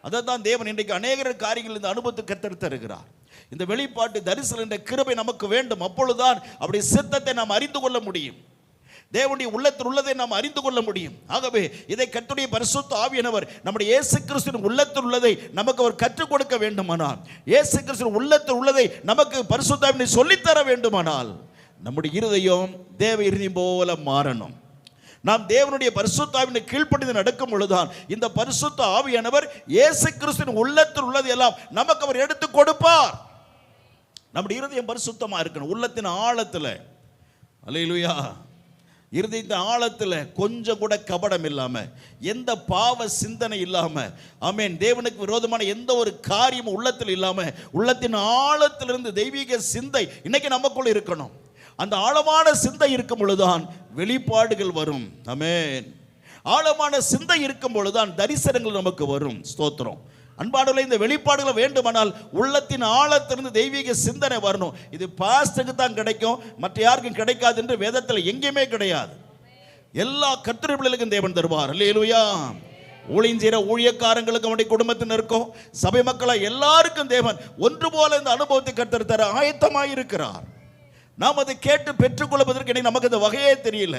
அதை தான் தேவன் இன்றைக்கு அநேக காரியங்கள் இந்த அனுபவத்தை கத்தெடுத்து இருக்கிறார். இந்த வெளிப்பாட்டு தரிசனம் என்ற கிருபை நமக்கு வேண்டும். அப்பொழுதுதான் அப்படி சித்தத்தை நாம் அறிந்து கொள்ள முடியும். தேவனுடைய உள்ளத்தில் உள்ளதை நாம் அறிந்து கொள்ள முடியும். ஆகவே இதை கர்த்தருடைய பரிசுத்த ஆவியானவர் நம்முடைய இயேசு கிறிஸ்துவின் உள்ளத்தில் உள்ளதை நமக்கு அவர் கற்றுக் கொடுக்க வேண்டுமானால், இயேசு கிறிஸ்துவின் உள்ளத்தில் உள்ளதை நமக்கு பரிசுத்த ஆவியானவர் சொல்லித்தர வேண்டுமானால் நம்முடைய இருதயம் தேவ இருதயம் போல மாறணும். நாம் தேவனுடைய பரிசுத்த ஆவியின் கீழ்ப்படிந்து நடக்கும் பொழுதுதான் இந்த பரிசுத்த ஆவியானவர் இயேசு கிறிஸ்துவின் உள்ளத்தில் உள்ளது எல்லாம் நமக்கு அவர் எடுத்து கொடுப்பார். நம்முடைய இருதயம் பரிசுத்தமா இருக்கணும். உள்ளத்தின் ஆழத்துல அல்லேலூயா இருதயத்தின் ஆழத்துல கொஞ்சம் கூட கபடம் இல்லாம, எந்த பாவ சிந்தனை இல்லாம, ஆமென், தேவனுக்கு விரோதமான எந்த ஒரு காரியமும் உள்ளத்தில் இல்லாம, உள்ளத்தின் ஆழத்திலிருந்து தெய்வீக சிந்தை இன்னைக்கு நமக்குள்ள இருக்கணும். அந்த ஆழமான சிந்தை இருக்கும் பொழுதுதான் வெளிப்பாடுகள் வரும். ஆமென். ஆழமான சிந்தை இருக்கும் பொழுதுதான் தரிசனங்கள் நமக்கு வரும். ஸ்தோத்திரம். அன்பானவர்களே, இந்த வெளிப்பாடுகள் வேண்டுமானால் உள்ளத்தின் ஆழத்திலிருந்து தெய்வீக சிந்தனை வரணும். இது பாஸ்டருக்கு தான் கிடைக்கும், மற்ற யாருக்கும் கிடைக்காது என்று வேதத்தில் எங்கேயுமே கிடையாது. எல்லா கர்த்தருடைய பிள்ளைகளுக்கும் தேவன் தருவார். அல்லேலூயா. ஊழியம் செய்கிற ஊழியக்காரங்களுக்கு, அவனுடைய குடும்பத்தினருக்கும், சபை மக்களா எல்லாருக்கும் தேவன் ஒன்று போல இந்த அனுபவத்தை கர்த்தர் தர ஆயத்தமாயிருக்கிறார். நாம் அதை கேட்டு பெற்றுக்கொள்வதற்கு நமக்கு அந்த வகையே தெரியல.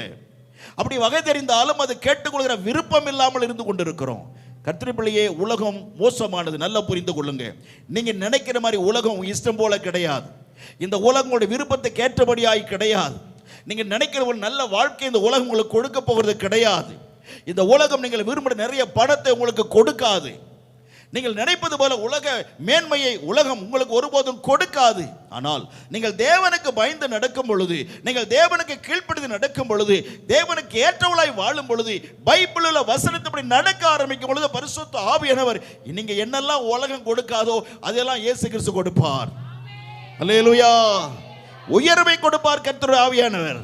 அப்படி வகை தெரிந்தாலும் அது கேட்டுக்கொள்கிற விருப்பம் இல்லாமல் இருந்து கொண்டிருக்கிறோம். கர்த்தருடைய பிள்ளையே, உலகம் மோசமானது, நல்லா புரிந்து கொள்ளுங்க. நீங்க நினைக்கிற மாதிரி உலகம் இஷ்டம் போல கிடையாது. இந்த உலகம் உங்களுடைய விருப்பத்தை ஏற்றபடியாய் கிடையாது. நீங்க நினைக்கிற ஒரு நல்ல வாழ்க்கை இந்த உலகம் உங்களுக்கு கொடுக்க போகிறது கிடையாது. இந்த உலகம் நீங்கள் விரும்புகிற நிறைய பணத்தை உங்களுக்கு கொடுக்காது. நீங்கள் நினைப்பது போல உலக மேன்மையை உலகம் உங்களுக்கு ஒருபோதும் கொடுக்காது. ஆனால் நீங்கள் தேவனுக்கு பயந்து நடக்கும் பொழுது, நீங்கள் தேவனுக்கு கீழ்ப்படிந்து நடக்கும் பொழுது, தேவனுக்கு ஏற்றவளாய் வாழும் பொழுது, பைபிளில் வசனத்தபடி நடக்க ஆரம்பிக்கும் பொழுது, பரிசுத்த ஆவியானவர் நீங்க என்னெல்லாம் உலகம் கொடுக்காதோ அதெல்லாம் இயேசு கிறிஸ்து கொடுப்பார். அல்லேலூயா. உயர்வை கொடுப்பார் கர்த்தருடைய ஆவியானவர்.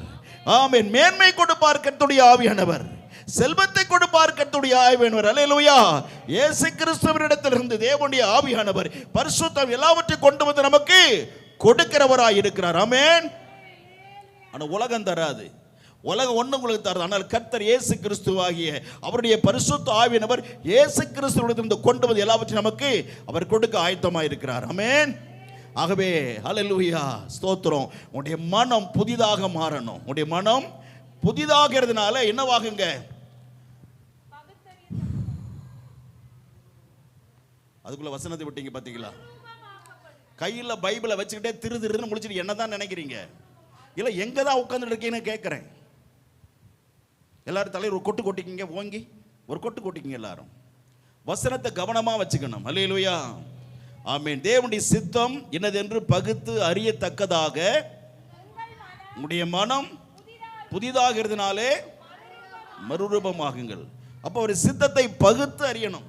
ஆமென். மேன்மை கொடுப்பார் கர்த்தருடைய ஆவியானவர். செல்வத்தை கொடுப்பார் கர்த்தருடைய ஆவியானவர். அல்லேலூயா. இயேசு கிறிஸ்துவினிடத்திலிருந்து தேவனுடைய ஆவியானவர் பரிசுத்தம் எல்லாவற்றையும் கொண்டு வந்து நமக்கு கொடுக்கிறவராய் இருக்கிறார். ஆமென். ஆனா உலகம் தராது. உலகம் ஒண்ணு உங்களுக்கு தராது. ஆனால் கர்த்தர் இயேசு கிறிஸ்துவாகிய அவருடைய பரிசுத்த ஆவியானவர் இயேசு கிறிஸ்துவினிடத்திலிருந்து கொண்டு வந்து எல்லாவற்றையும் நமக்கு அவர் கொடுக்க ஆயத்தமாய் இருக்கிறார். ஆமென். ஆகவே ஹல்லேலூயா, ஸ்தோத்திரம். உங்களுடைய மனம் புதிதாக மாறணும். உங்களுடைய மனம் புதிதாகிறதுனால என்னவாகுங்க? அதுக்குள்ள வசனத்தை விட்டீங்க பாத்தீங்களா? கையில பைபிளை வச்சுக்கிட்டே திரு திருன்னு முடிச்சுட்டு என்னதான் நினைக்கிறீங்க? இல்ல எங்க தான் உட்கார்ந்துட்டு இருக்கீங்கன்னு கேட்கிறேன். எல்லாரும் தலைவர் ஒரு கொட்டு கொட்டிக்கிங்க, ஓங்கி ஒரு கொட்டு கொட்டிக்கிங்க. எல்லாரும் வசனத்தை கவனமா வச்சுக்கணும். அல்லேலூயா. ஆமென். தேவனுடைய சித்தம் என்னது என்று பகுத்து அறியத்தக்கதாக உங்களுடைய மனம் புதிதாகிறதுனாலே மறுரூபமாகுங்கள். அப்போ ஒரு சித்தத்தை பகுத்து அறியணும்.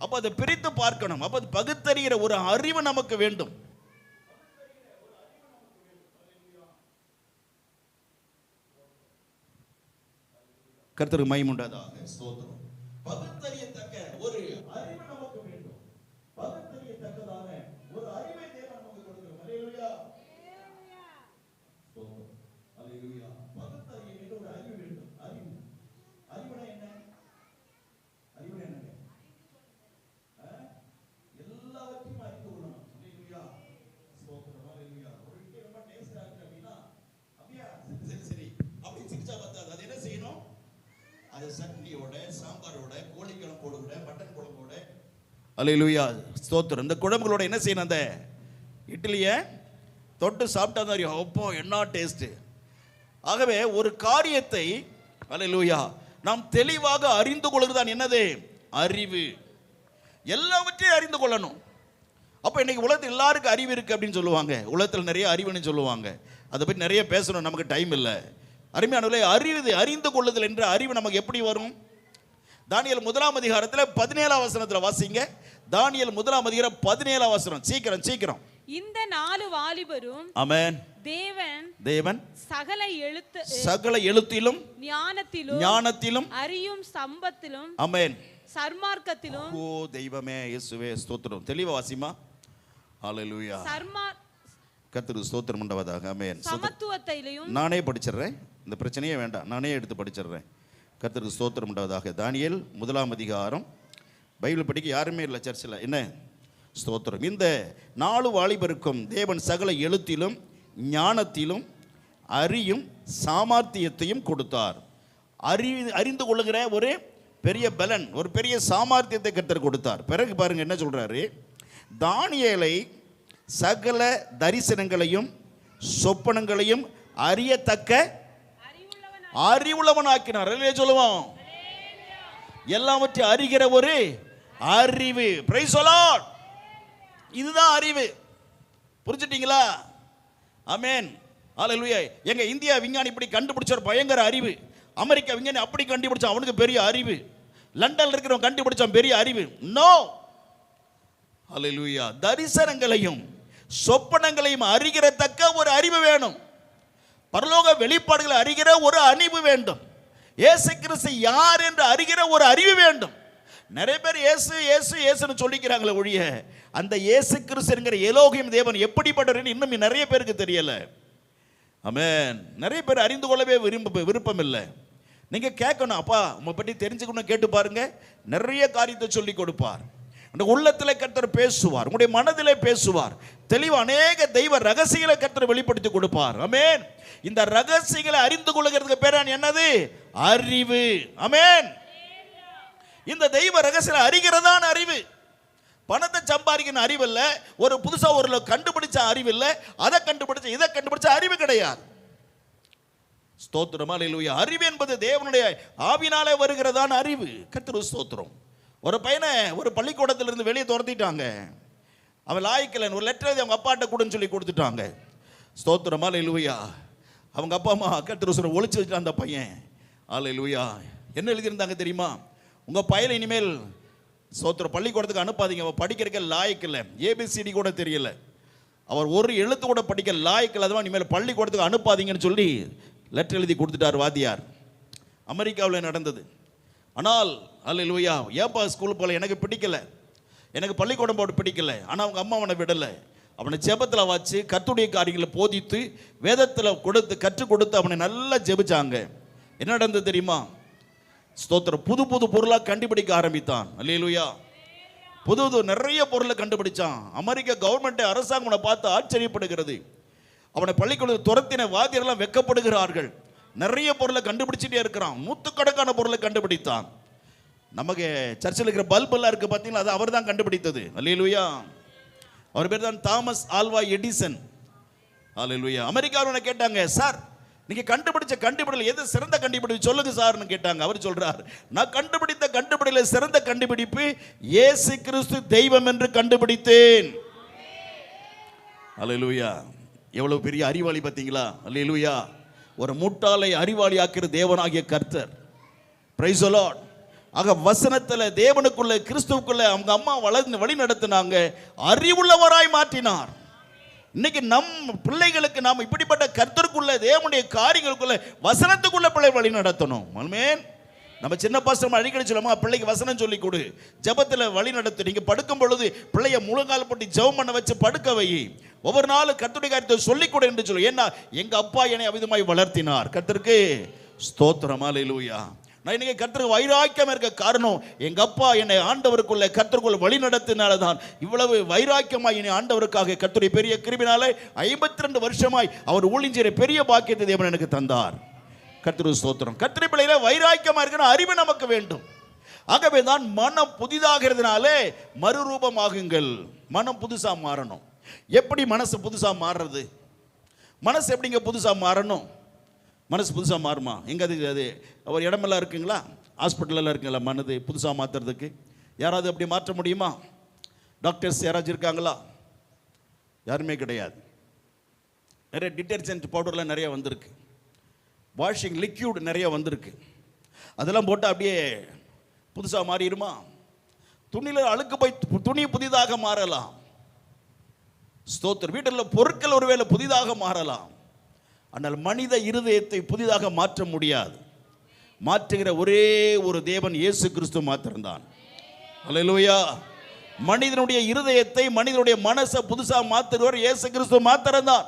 அப்போ அதை பிரித்து பார்க்கணும். அப்போ அது பகுத்தறிகிற ஒரு அறிவு நமக்கு வேண்டும். கர்த்தருக்கு மகிமை உண்டாதாக. ஸ்தோத்திரம். பகுத்தறியத்தக்க ஒரு அறிவு நமக்கு வேண்டும். பகுத்தறியத்தக்கதான ஒரு அறிவை தேவன் நமக்கு கொடுக்கிறார். அல்லேலூயா. ஸ்தோத்திரம். அல்லேலூயா. பகுத்தறிய ஒரு அறிவு வேண்டும். அறிவு. அறிவுனா என்ன? அறிவுனா என்ன? எல்லாவற்றையும் அறிந்து கொள்ளணும். அல்லேலூயா. ஸ்தோத்திரம். அல்லேலூயா. ஒரு விஷயம் ரொம்ப டேஸ்டா இருக்கு அப்படின்னா அப்படியே சரி சரி அப்படி சிரிச்சா பத்தாது. அது என்ன செய்யணும்? அது சட்னியோட, சாம்பாரோட, கோழிக்குழம்போட, மட்டன் குழம்போட, அல்லேலூயா, ஸ்தோத்திரம், இந்த குழம்புகளோட என்ன செய்யணும்? அந்த இட்லியை தொட்டு சாப்பிட்டா தான் அறியும், அப்போ என்ன டேஸ்ட். ஆகவே ஒரு காரியத்தை அல்லேலூயா நாம் தெளிவாக அறிந்து கொள்வதுதான் என்னது? அறிவு. எல்லாவற்றையும் அறிந்து கொள்ளணும். அப்போ இன்னைக்கு உலகத்தில் எல்லாருக்கும் அறிவு இருக்கு அப்படின்னு சொல்லுவாங்க. உலகத்தில் நிறைய அறிவுன்னு சொல்லுவாங்க. அதை பற்றி நிறைய பேசணும், நமக்கு டைம் இல்லை. அருமையானவர்களே, அறிந்து கொள்ளுதல் என்ற அறிவு நமக்கு எப்படி வரும்? தானியேல் 1ஆம் அதிகாரத்தில் 17ஆம் வசனத்தில் வாசிங்க. தானியேல் 1ஆம் அதிகாரம் 17ஆம் வசனம். சீக்கிரம் சீக்கிரம். இந்த 4 வாலிபரும் ஆமென். தேவன் சகல எழுத்திலும் ஞானத்திலும் அறியும் சம்பத்திலும் ஆமென் சர்மார்க்கத்திலும். ஓ தெய்வமே, இயேசுவே ஸ்தோத்திரம். தெளிவா வாசிமா. ஹல்லேலூயா. கர்த்தருக்கு ஸ்தோத்திரம் உண்டாவதாக. ஆமென். சமத்துவத்திலும் நானே படிச்சிடுறேன், இந்த பிரச்சனையே வேண்டாம், நானே எடுத்து படிச்சிடுறேன். கர்த்தருக்கு ஸ்தோத்திரம் உண்டாவதாக. தானியேல் 1ஆம் அதிகாரம். பைபிள் படிக்க யாருமே இல்லை சர்ச்சில். என்ன ஸ்தோத்திரம். இந்த 4 வாலிபருக்கும் தேவன் சகல எழுத்திலும் ஞானத்திலும் அறியும் சாமர்த்தியத்தையும் கொடுத்தார். அறிந்து கொள்ளுகிற ஒரு பெரிய பலன், ஒரு பெரிய சாமர்த்தியத்தை கர்த்தர் கொடுத்தார். பிறகு பாருங்க என்ன சொல்றாரு? தானியேலை சகல தரிசனங்களையும் சொப்பனங்களையும் அறியத்தக்க அறிவுள்ளவனாக்கினார். சொல்லுவோம், எல்லாவற்றையும் அறிகிற ஒரு அறிவு. Praise the Lord. இதுதான் அறிவு. புரிஞ்சுட்டீங்களா? ஆமென். ஹல்லேலூயா. எங்க இந்தியா விஞ்ஞானி இப்படி கண்டுபிடிச்சார், பயங்கர அறிவு. அமெரிக்கா விஞ்ஞானி அப்படி கண்டுபிடிச்சான், அவனுக்கு பெரிய அறிவு. லண்டன்ல இருக்கிறவன் கண்டுபிடிச்சான், பெரிய அறிவு. நோ. ஹல்லேலூயா. தரிசனங்களையும் சொப்பனங்களையும் அறிகிறதக்க ஒரு அறிவு வேணும். பரலோக வெளிப்பாடுகளை அறிகிற ஒரு அறிவு வேண்டும். இயேசு கிறிஸ்து யார் என்று அறிகிற ஒரு அறிவு வேண்டும். நிறைய பேர் இயேசு இயேசு இயேசுன்னு சொல்லிக்கிறாங்களே ஒழிய அந்த இயேசு கிறிஸ்து என்கிற எலோகிம் தேவன் எப்படிப்பட்டவர் இன்னும் நிறைய பேருக்கு தெரியல. ஆமென். நிறைய பேர் அறிந்து கொள்ளவே விருப்பம் இல்லை. நீங்க கேட்கணும், அப்பா உங்களை பற்றி தெரிஞ்சுக்கணும், கேட்டு பாருங்க, நிறைய காரியத்தை சொல்லி கொடுப்பார். அந்த உள்ளத்தில் கர்த்தர் பேசுவார், உங்களுடைய மனதிலே பேசுவார், தெளிவு அநேக தெய்வ ரகசியங்களை கர்த்தர் வெளிப்படுத்தி கொடுப்பார். ஆமென். இந்த ரகசியங்களை அறிந்து கொள்ளுகிறதுக்கு பேர் என்னது? அறிவு. ஆமென். இந்த தெய்வ ரகசியங்களை அறிகிறதான அறிவு. பணத்தை சம்பாதிக்கணும் அறிவு இல்லை, ஒரு புதுசா ஒரு கண்டுபிடிச்ச அறிவு இல்லை, அதை கண்டுபிடிச்ச இதை கண்டுபிடிச்ச அறிவு கிடையாது. ஸ்தோத்திரம், அல்லேலூயா. அறிவு என்பது தேவனுடைய ஆவினாலே வருகிறதான அறிவு. கர்த்தருக்கு ஸ்தோத்திரம். ஒரு பையனை ஒரு பள்ளிக்கூடத்திலிருந்து வெளியே துரத்திட்டாங்க. அவன் லாய்க்கலன்னு ஒரு லெட்டர் எழுதி அவங்க அப்பாட்ட கூடன்னு சொல்லி கொடுத்துட்டாங்க. ஸ்தோத்திரம், அல்லேலூயா. அவங்க அப்பா அம்மா கர்த்தருக்கு ஒளிச்சு வச்சுட்டு அந்த பையன், அல்லேலூயா, என்ன எழுதியிருந்தாங்க தெரியுமா? உங்க பையனை இனிமேல் ஸ்தோத்திரம் பள்ளிக்கூடத்துக்கு அனுப்பாதீங்க, அவன் படிக்கிறக்க லாய்க்கில்லை, ஏபிசிடி கூட தெரியல, அவர் ஒரு எழுத்து கூட படிக்க லாய்க்கில், அதுவா இனிமேல் பள்ளிக்கூடத்துக்கு அனுப்பாதீங்கன்னு சொல்லி லெட்டர் எழுதி கொடுத்துட்டார் வாத்தியார். அமெரிக்காவில் நடந்தது. ஆனால் அல்லேலூயா, ஏப்பா ஸ்கூல் போல, எனக்கு பிடிக்கல, எனக்கு பள்ளிக்கூடம் போட்டு பிடிக்கல. ஆனால் அவங்க அம்மா அவனை விடலை. அவனை ஜெபத்தில் வச்சு கர்த்தருடைய காரியங்களை போதித்து வேதத்தில் கொடுத்து கற்றுக் கொடுத்து அவனை நல்லா ஜெபிச்சாங்க. என்ன நடந்தது தெரியுமா? ஸ்தோத்திரம், புது புது பொருளாக கண்டுபிடிக்க ஆரம்பித்தான். அல்லேலூயா. புது நிறைய பொருளை கண்டுபிடிச்சான். அமெரிக்க கவர்மெண்ட் அரசாங்கம் அவனை பார்த்து ஆச்சரியப்படுகிறது. அவனை பள்ளிக்கூடத்தில் துரத்தின வாத்தியரெல்லாம் வெக்கப்படுகிறார்கள். நிறைய பொருளை கண்டுபிடிச்சிட்டே இருக்கிறான். நூற்றுக்கணக்கான பொருளை கண்டுபிடித்தான். நமக்கு சர்ச்சில் இருக்கிற பல்ப் எல்லாம் இருக்கு பார்த்தீங்களா, அது அவர் தான் கண்டுபிடித்தது. அல்லேலூயா. அவர் பேர் தான் தாமஸ் ஆல்வா எடிசன். அல்லேலூயா. அமெரிக்காவில் கேட்டாங்க, சார் நீங்க கண்டுபிடிச்ச கண்டுபிடிப்பில் எது சிறந்த கண்டுபிடிப்பு சொல்லுங்க சார்னு கேட்டாங்க. அவர் சொல்றார், நான் கண்டுபிடித்த கண்டுபிடிப்பில் சிறந்த கண்டுபிடிப்பு இயேசு கிறிஸ்து தெய்வம் என்று கண்டுபிடித்தேன். அல்லேலூயா. எவ்வளவு பெரிய அறிவாளி பார்த்தீங்களா? அல்லேலூயா. ஒரு முட்டாளை அறிவாளி ஆக்கிற தேவனாகிய கர்த்தர். Praise the Lord. ஆக வசனத்தில் தேவனுக்குள்ள கிறிஸ்துவுக்குள்ள அவங்க அம்மா வழி நடத்தினாங்க, அறிவுள்ளவராய் மாற்றினார். இன்னைக்கு நம் பிள்ளைகளுக்கு நாம் இப்படிப்பட்ட கர்த்தருக்குள்ள தேவனுடைய காரியங்களுக்குள்ள வசனத்துக்குள்ள பிள்ளை வழி நடத்தணும். ஆமென். நம்ம சின்ன பாஸ்டர் அடிக்கடி சொல்லுமா, பிள்ளைக்கு வசனம் சொல்லி கொடு, ஜெபத்தில் வழி நடத்து. நீங்க படுக்கும் பொழுது பிள்ளைய முழங்கால் போட்டு ஜெபம் பண்ண வச்சு படுக்க வை. ஒவ்வொரு நாளும் கர்த்தருடைய காரியத்தை சொல்லிக் கொடு என்று சொல்லு. ஏன்னா எங்க அப்பா என்னை அவிதமாய் வளர்த்தினார். கர்த்தருக்கு ஸ்தோத்திரம். அல்லேலூயா. நான் இன்னைக்கு கர்த்தருக்கு வைராக்கியம் இருக்க காரணம், எங்க அப்பா என்னை ஆண்டவருக்குள்ள கர்த்தருக்குள்ள வழி நடத்தினால தான் இவ்வளவு வைராக்கியமாய் என்னை ஆண்டவருக்காக கர்த்தருடைய பெரிய கிருபையினாலே 52 வருஷமாய் அவர் ஊழியம் செய்கிற பெரிய பாக்கியத்தை தேவன் எனக்கு தந்தார். கர்த்தருக்கு ஸ்தோத்திரம். கர்த்தருடைய பிள்ளைகளே, வைராக்கியமா இருக்கிற அறிவு நமக்கு வேண்டும். ஆகவே தான் மனம் புதிதாகிறதுனாலே மறுரூபமாகுங்கள். மனம் புதுசா மாறணும். எப்படி மனசு புதுசா மாறுறது? மனசு எப்படிங்க புதுசா மாறணும்? மனசு புதுசாக மாறுமா? எங்கே அது ஒரு இடமெல்லாம் இருக்குங்களா? ஹாஸ்பிட்டலெல்லாம் இருக்குங்களா மனது புதுசாக மாற்றுறதுக்கு? யாராவது அப்படி மாற்ற முடியுமா? டாக்டர்ஸ் யாராச்சும் இருக்காங்களா? யாருமே கிடையாது. நிறைய டிட்டர்ஜென்ட் பவுடர்லாம் நிறைய வந்திருக்கு, வாஷிங் லிக்யூட் நிறைய வந்திருக்கு. அதெல்லாம் போட்டு அப்படியே புதுசாக மாறிடுமா? துணியில் அழுக்கு போய் துணி புதிதாக மாறலாம். ஸ்தோத்திரம். வீட்டில் பொருட்கள் ஒருவேளை புதிதாக மாறலாம். ஆனால் மனித இருதயத்தை புதிதாக மாற்ற முடியாது. மாற்றுகிற ஒரே ஒரு தேவன் இயேசு கிறிஸ்து மாத்திரம்தான். அல்லேலூயா. மனிதனுடைய இருதயத்தை, மனிதனுடைய மனசை புதுசாக மாற்றுகிறவர் இயேசு கிறிஸ்து மாத்திரம்தான்.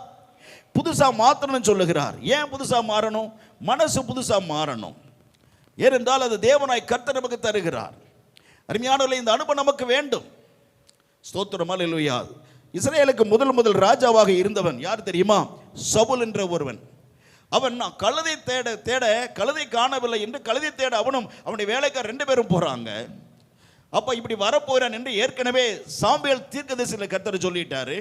புதுசாக மாற்றணும்னு சொல்லுகிறார். ஏன் புதுசாக மாறணும்? மனசு புதுசாக மாறணும். ஏனென்றால் அது தேவனாய் கர்த்தர் நமக்கு தருகிறார். அருமையானவர்களே, இந்த அனுபவம் நமக்கு வேண்டும். ஸ்தோத்திரம். அல்லேலூயா. இஸ்ரேலுக்கு முதல் ராஜாவாக இருந்தவன் யார் தெரியுமா? சவுல் என்ற ஒருவன். அவன் கழுதை தேட கழுதை காணவில்லை என்று கழுதை தேட அவனும் அவனுடைய வேலைக்காரர் 2 பேரும் போறாங்க. அப்ப இப்படி வரப்போறான் என்று ஏற்கனவே சாமுவேல் தீர்க்கதரிசியில் கர்த்தர் சொல்லிட்டாரு.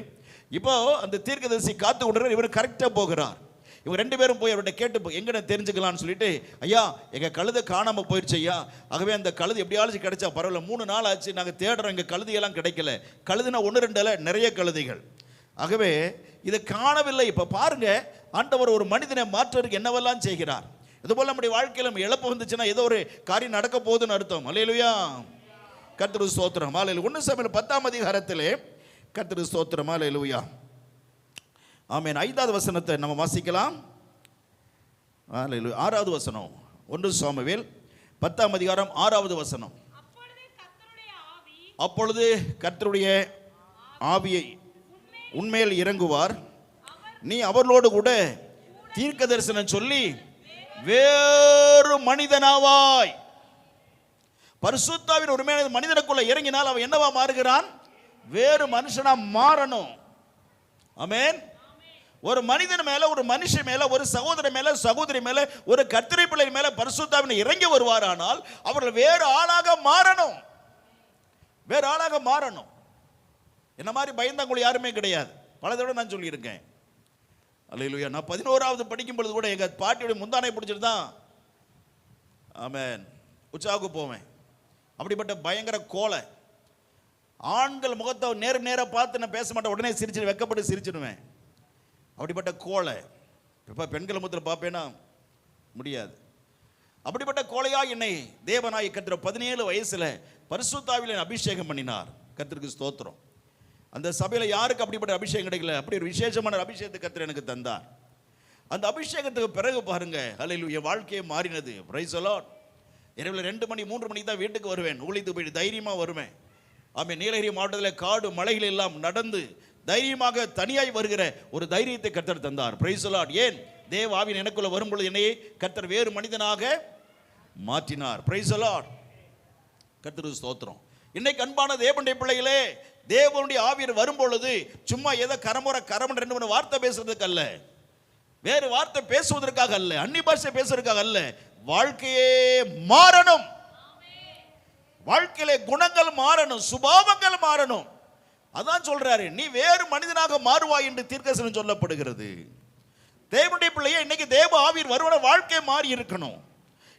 இப்போ அந்த தீர்க்கதரிசி காத்து கொண்டு இவர் கரெக்டாக போகிறார். இவங்க 2 பேரும் போய் அவர்கிட்ட கேட்டு எங்கே தெரிஞ்சுக்கலான்னு சொல்லிட்டு, ஐயா எங்கள் கழுதை காணாமல் போயிடுச்சு ஐயா, ஆகவே அந்த கழுது எப்படியாச்சும் கிடைச்சா பரவாயில்ல, 3 நாள் ஆச்சு நாங்கள் தேடுறோம், எங்கள் கழுதையெல்லாம் கிடைக்கல. கழுதுனா 1-2 அல்ல, நிறைய கழுதைகள். ஆகவே இதை காணவில்லை. இப்போ பாருங்க, ஆண்டவர் ஒரு மனிதனை மாற்றுவதற்கு என்னவெல்லாம் செய்கிறார். இதுபோல் நம்முடைய வாழ்க்கையில் இழப்பு வந்துச்சுன்னா ஏதோ ஒரு காரியம் நடக்க போகுதுன்னு அர்த்தம். அல்லேலூயா. கர்த்தருக்கு ஸ்தோத்திரம். அல்லேலூயா. 1 சாமுவேல் 10ஆம் அதிகாரத்திலே கர்த்தருக்கு ஸ்தோத்திரம். அல்லேலூயா. ஆமென். 5வது வசனத்தை நம்ம வாசிக்கலாம். 6வது வசனம். 1 சாமுவேல் 10ஆம் அதிகாரம் 6வது வசனம். அப்பொழுது கர்த்தருடைய ஆவியை உன்மேல் இறங்குவார், நீ அவர்களோடு கூட தீர்க்க தரிசனம் சொல்லி வேறு மனிதனாவாய். பரிசுத்தாவின் ஒரு மனிதனுக்குள்ள இறங்கினால் அவன் என்னவா மாறுகிறான்? வேறு மனுஷனா மாறணும். ஆமென். ஒரு மனிதன் மேல, ஒரு மனுஷன் மேல, ஒரு சகோதரன் மேல, சகோதரி மேல, ஒரு கர்த்தரை பிள்ளை மேல பரிசுத்தாவின் இறங்கி வருவாரானால் அவர்கள் வேறு ஆளாக மாறணும். வேறு ஆளாக மாறணும். என்ன மாதிரி பயந்தாங்குழி யாருமே கிடையாது. பல தடவை நான் சொல்லியிருக்கேன். அல்லேலூயா. நான் 11வது படிக்கும் பொழுது கூட எங்க பாட்டியோட முந்தானை பிடிச்சிட்டு தான் ஆமென் உற்சாகம் போவேன். அப்படிப்பட்ட பயங்கர கோலை. ஆண்கள் முகத்தை நேர பார்த்து நான் பேச மாட்டேன், உடனே சிரிச்சு வெக்கப்பட்டு சிரிச்சிடுவேன். அப்படிப்பட்ட கோலை. இப்போ பெண்கள் முகத்தில் பார்ப்பேன்னா முடியாது. அப்படிப்பட்ட கோலையா என்னை தேவனாய் கர்த்தர் 17 வயசுல பரிசுத்தாவிலே அபிஷேகம் பண்ணினார். கர்த்தருக்கு ஸ்தோத்திரம். அந்த சபையில் யாருக்கு அப்படிப்பட்ட அபிஷேகம் கிடைக்கல, அப்படி ஒரு விசேஷமான அபிஷேகத்தை கர்த்தர் எனக்கு தந்தார். அந்த அபிஷேகத்துக்கு பிறகு பாருங்க, ஹல்லேலூயா, வாழ்க்கையே மாறினது. Praise the Lord. இரவில் 2 மணி 3 மணிக்கு தான் வீட்டுக்கு வருவேன். ஊழியத்துக்கு போயிட்டு தைரியமாக வருவேன். ஆமென். நீலகிரி மாவட்டத்தில் காடு மலைகள் எல்லாம் நடந்து தைரியமாக தனியாய் வருகிற ஒரு தைரியத்தை கர்த்தர் தந்தார். Praise the Lord. ஏன்? தேவ ஆவியின் எனக்குள்ள வரும்பொழுது என்னையே கர்த்தர் வேறு மனிதனாக மாற்றினார். Praise the Lord. கர்த்தருக்கு ஸ்தோத்திரம். இன்னைக்கு அன்பான தேவனுடைய பிள்ளைகளே, தேவனுடைய ஆவியர் வரும்பொழுது சும்மா ஏதோ கரமுறை 2-3 வார்த்தை பேசுறதுக்கு அல்ல, வேறு வார்த்தை பேசுவதற்காக அல்ல, அந்நிய பாஷை பேசுவதற்காக அல்ல, வாழ்க்கையே மாறணும். வாழ்க்கையிலே குணங்கள் மாறணும், சுபாவங்கள் மாறணும். அதான் சொல்றாரு, நீ வேறு மனிதனாக மாறுவாய் என்று தீர்க்கதரிசனம் சொல்லப்படுகிறது. தேவனுடைய பிள்ளையே, இன்னைக்கு தேவ ஆவியர் வருவன வாழ்க்கை மாறி இருக்கணும்.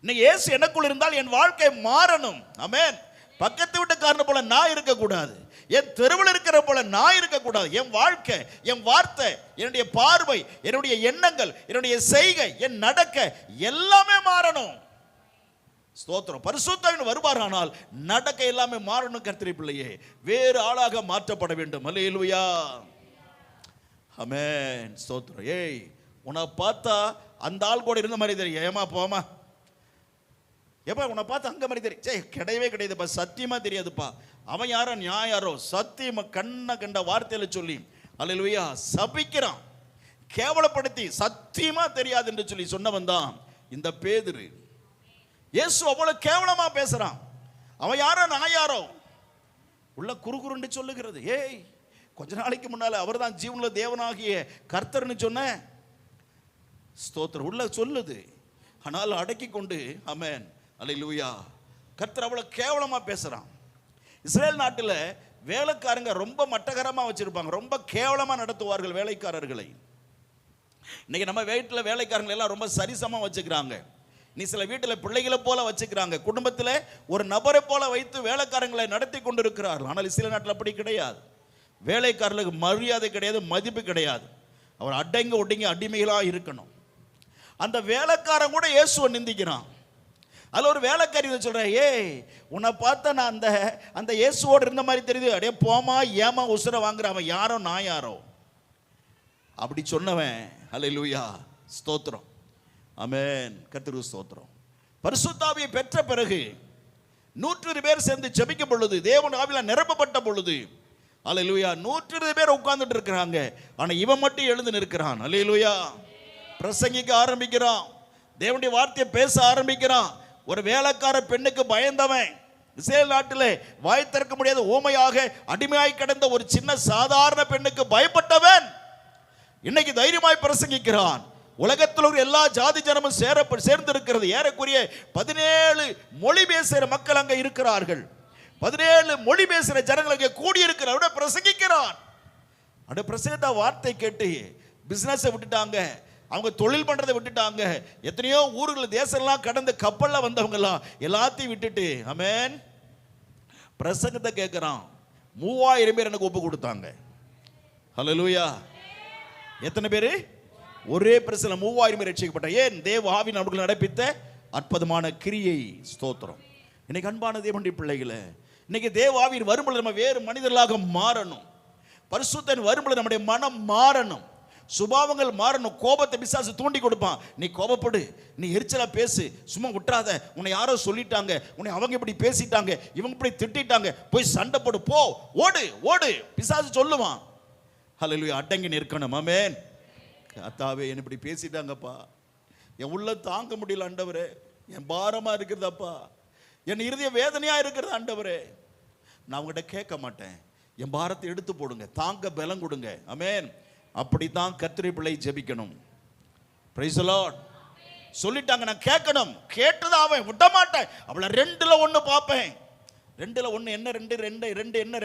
இன்னைக்கு இயேசு எனக்குள் இருந்தால் என் வாழ்க்கை மாறணும். ஆமென். பக்கத்து வீட்டுக்காரனை போல நான் இருக்கக்கூடாது, என் தெருவில் இருக்கிற போல நான் இருக்கக்கூடாது. என் வாழ்க்கை, என் வார்த்தை, என்னுடைய பார்வை, என்னுடைய எண்ணங்கள், என்னுடைய செய்கை, என் நடக்க எல்லாமே மாறணும். ஸ்தோத்திரம். பரிசுத்தாவின் வருவாரானால் நடக்க எல்லாமே மாறணும். கர்த்தருடைய பிள்ளையே, வேறு ஆளாக மாற்றப்பட வேண்டும். அல்லேலூயா. ஆமென். ஸ்தோத்திரம். ஏய், உன்னை பார்த்தா அந்த ஆள் கூட இருந்த மாதிரி தெரியும். ஏமா போமா, எப்பா உன்னை பார்த்து அங்க மாதிரி தெரியும். சே, கிடையவே கிடையாதுப்பா, சத்தியமா தெரியாதுப்பா. அவன் யாரோ நான் யாரோ சத்தியமா கண்ண கண்ட வார்த்தையில சொல்லி அல்லேலூயா சபிக்கிறான், கேவலப்படுத்தி சத்தியமா தெரியாது என்று சொல்லி சொன்னவன் தான் இந்த பேதுரு. இயேசு அவ்வளவு கேவலமா பேசுறான். அவன் யாரோ நான் யாரோ உள்ள குறுகுறுன்னு சொல்லுகிறது. ஏய், கொஞ்ச நாளைக்கு முன்னால அவர் தான் ஜீவனுள்ள தேவனாகிய கர்த்தர்னு சொன்ன ஸ்தோத்திரம் உள்ள சொல்லுது. ஆனால் அடக்கி கொண்டு ஆமென் அல்லேலூயா கர்த்தர் அவ்வளவு கேவலமா பேசுறான். இஸ்ரேல் நாட்டில் வேலைக்காரங்க ரொம்ப மட்டகரமா வச்சிருப்பாங்க, ரொம்ப கேவலமா நடத்துவார்கள் வேலைக்காரர்களை. இன்னைக்கு நம்ம வீட்டில் வேலைக்காரங்களை எல்லாம் ரொம்ப சரிசமா வச்சுக்கிறாங்க. நீ சில வீட்டில் பிள்ளைகளை போல வச்சுக்கிறாங்க, குடும்பத்தில் ஒரு நபரை போல வைத்து வேலைக்காரங்களை நடத்தி கொண்டிருக்கிறார்கள். ஆனால் இஸ்ரேல் நாட்டில் அப்படி கிடையாது. வேலைக்காரர்களுக்கு மரியாதை கிடையாது, மதிப்பு கிடையாது. அவர் அடங்கி ஒடுங்கி அடிமைகளாக இருக்கணும். அந்த வேலைக்காரன் கூட இயேசுவை நிந்திக்கிறான். அதில் ஒரு வேலைக்காரி சொல்கிறேன், ஏய் உன்னை பார்த்தா நான் அந்த இயேசுவோடு இருந்த மாதிரி தெரியுது, அப்படியே போமா ஏமா உசுரை வாங்குற, அவன் யாரோ நான் யாரோ அப்படி சொன்னவன். அல்லேலூயா ஸ்தோத்திரம். ஆமென். கர்த்தருக்கு ஸ்தோத்திரம். பரிசுத்த ஆவியை பெற்ற பிறகு 120 பேர் சேர்ந்து ஜெபிக்கும் பொழுது, தேவன் ஆவியால் நிரப்பப்பட்ட பொழுது, அல்லேலூயா 120 பேர் உட்கார்ந்துட்டு இருக்கிறாங்க. ஆனால் இவன் மட்டும் எழுந்து நிற்கிறான். அல்லேலூயா. பிரசங்கிக்க ஆரம்பிக்கிறான், தேவனுடைய வார்த்தையை பேச ஆரம்பிக்கிறான். ஒரு வேலைக்கார பெண்ணுக்கு பயந்தவன், இஸ்ரேல் நாட்டிலே வாய் திறக்க முடியாத ஊமையாக அடிமையாய் கிடந்த ஒரு சின்ன சாதாரண பெண்ணுக்கு பயப்பட்டவன் இன்னைக்கு தைரியமாய் பிரசங்கிக்கிறான். உலகத்தில் ஒரு எல்லா ஜாதி ஜனமும் சேர்ந்திருக்கிறது. ஏறக்குறைய 17 மொழி பேசுகிற மக்கள் அங்கே இருக்கிறார்கள். 17 மொழி பேசுகிற ஜனங்கள் அங்கே கூடியிருக்கிறார். பிரசங்கிக்கிறான். அந்த பிரசங்கித்த வார்த்தை கேட்டு பிசினஸை விட்டுட்டாங்க, அவங்க தொழில் பண்றதை விட்டுட்டாங்க. எத்தனையோ ஊர்கள் தேசம்லாம் கடந்து கப்பல்ல வந்தவங்கலாம் எல்லாத்தையும் விட்டுட்டு ஆமென் பிரசங்கத்தை கேட்கிறான். 3000 பேர் எனக்கு ஒப்பு கொடுத்தாங்க. ஹல்லேலூயா. எத்தனை பேர்? ஒரே பிரசல 3000 பேர் ரட்சிக்கப்பட்டாங்க. ஏன்? தேவ ஆவியின் அவர்கள் நடப்பித்த அற்புதமான கிரியை. ஸ்தோத்திரம். இன்னைக்கு அன்பான தேவனுடைய பிள்ளைகளே, இன்னைக்கு தேவ ஆவியின் வரும்பொழுது நம்ம வேறு மனிதர்களாக மாறணும். பரிசுத்தன் வரும்பொழுது நம்முடைய மனம் மாறணும், சுபாவங்கள் மாறணும். கோபத்தை பிசாசு தூண்டி கொடுப்பான். நீ கோபப்படு, நீ எரிச்சலா பேசு, சும்மா விட்டுறாத, உன்னை யாரோ சொல்லிட்டாங்க, உன்னை அவங்க இப்படி பேசிட்டாங்க, இவங்க இப்படி திட்டாங்க, போய் சண்டை போடு, போ, ஓடு ஓடு, பிசாசு சொல்லுவான். ஹல்லேலூயா. அடங்கி நிற்கணும். ஆமென். கர்த்தாவே என்ன இப்படி பேசிட்டாங்கப்பா, என் உள்ள தாங்க முடியல ஆண்டவரே, என் பாரமா இருக்கிறதப்பா, என் இருதய வேதனையா இருக்கிறது ஆண்டவரே. நான் உங்ககிட்ட கேட்க மாட்டேன், என் பாரத்தை எடுத்து போடுங்க, தாங்க பலம் கொடுங்க. ஆமென். அப்படித்தான் கர்த்தருடைய பிள்ளை ஜெபிக்கணும். Praise the Lord. சொல்லிட்டாங்க, நான் கேட்கணும், கேட்டதா அவன் விட மாட்டேன். அவளை 2ல் 1 பார்ப்பேன். 2ல் 1 என்ன? 2 என்ன?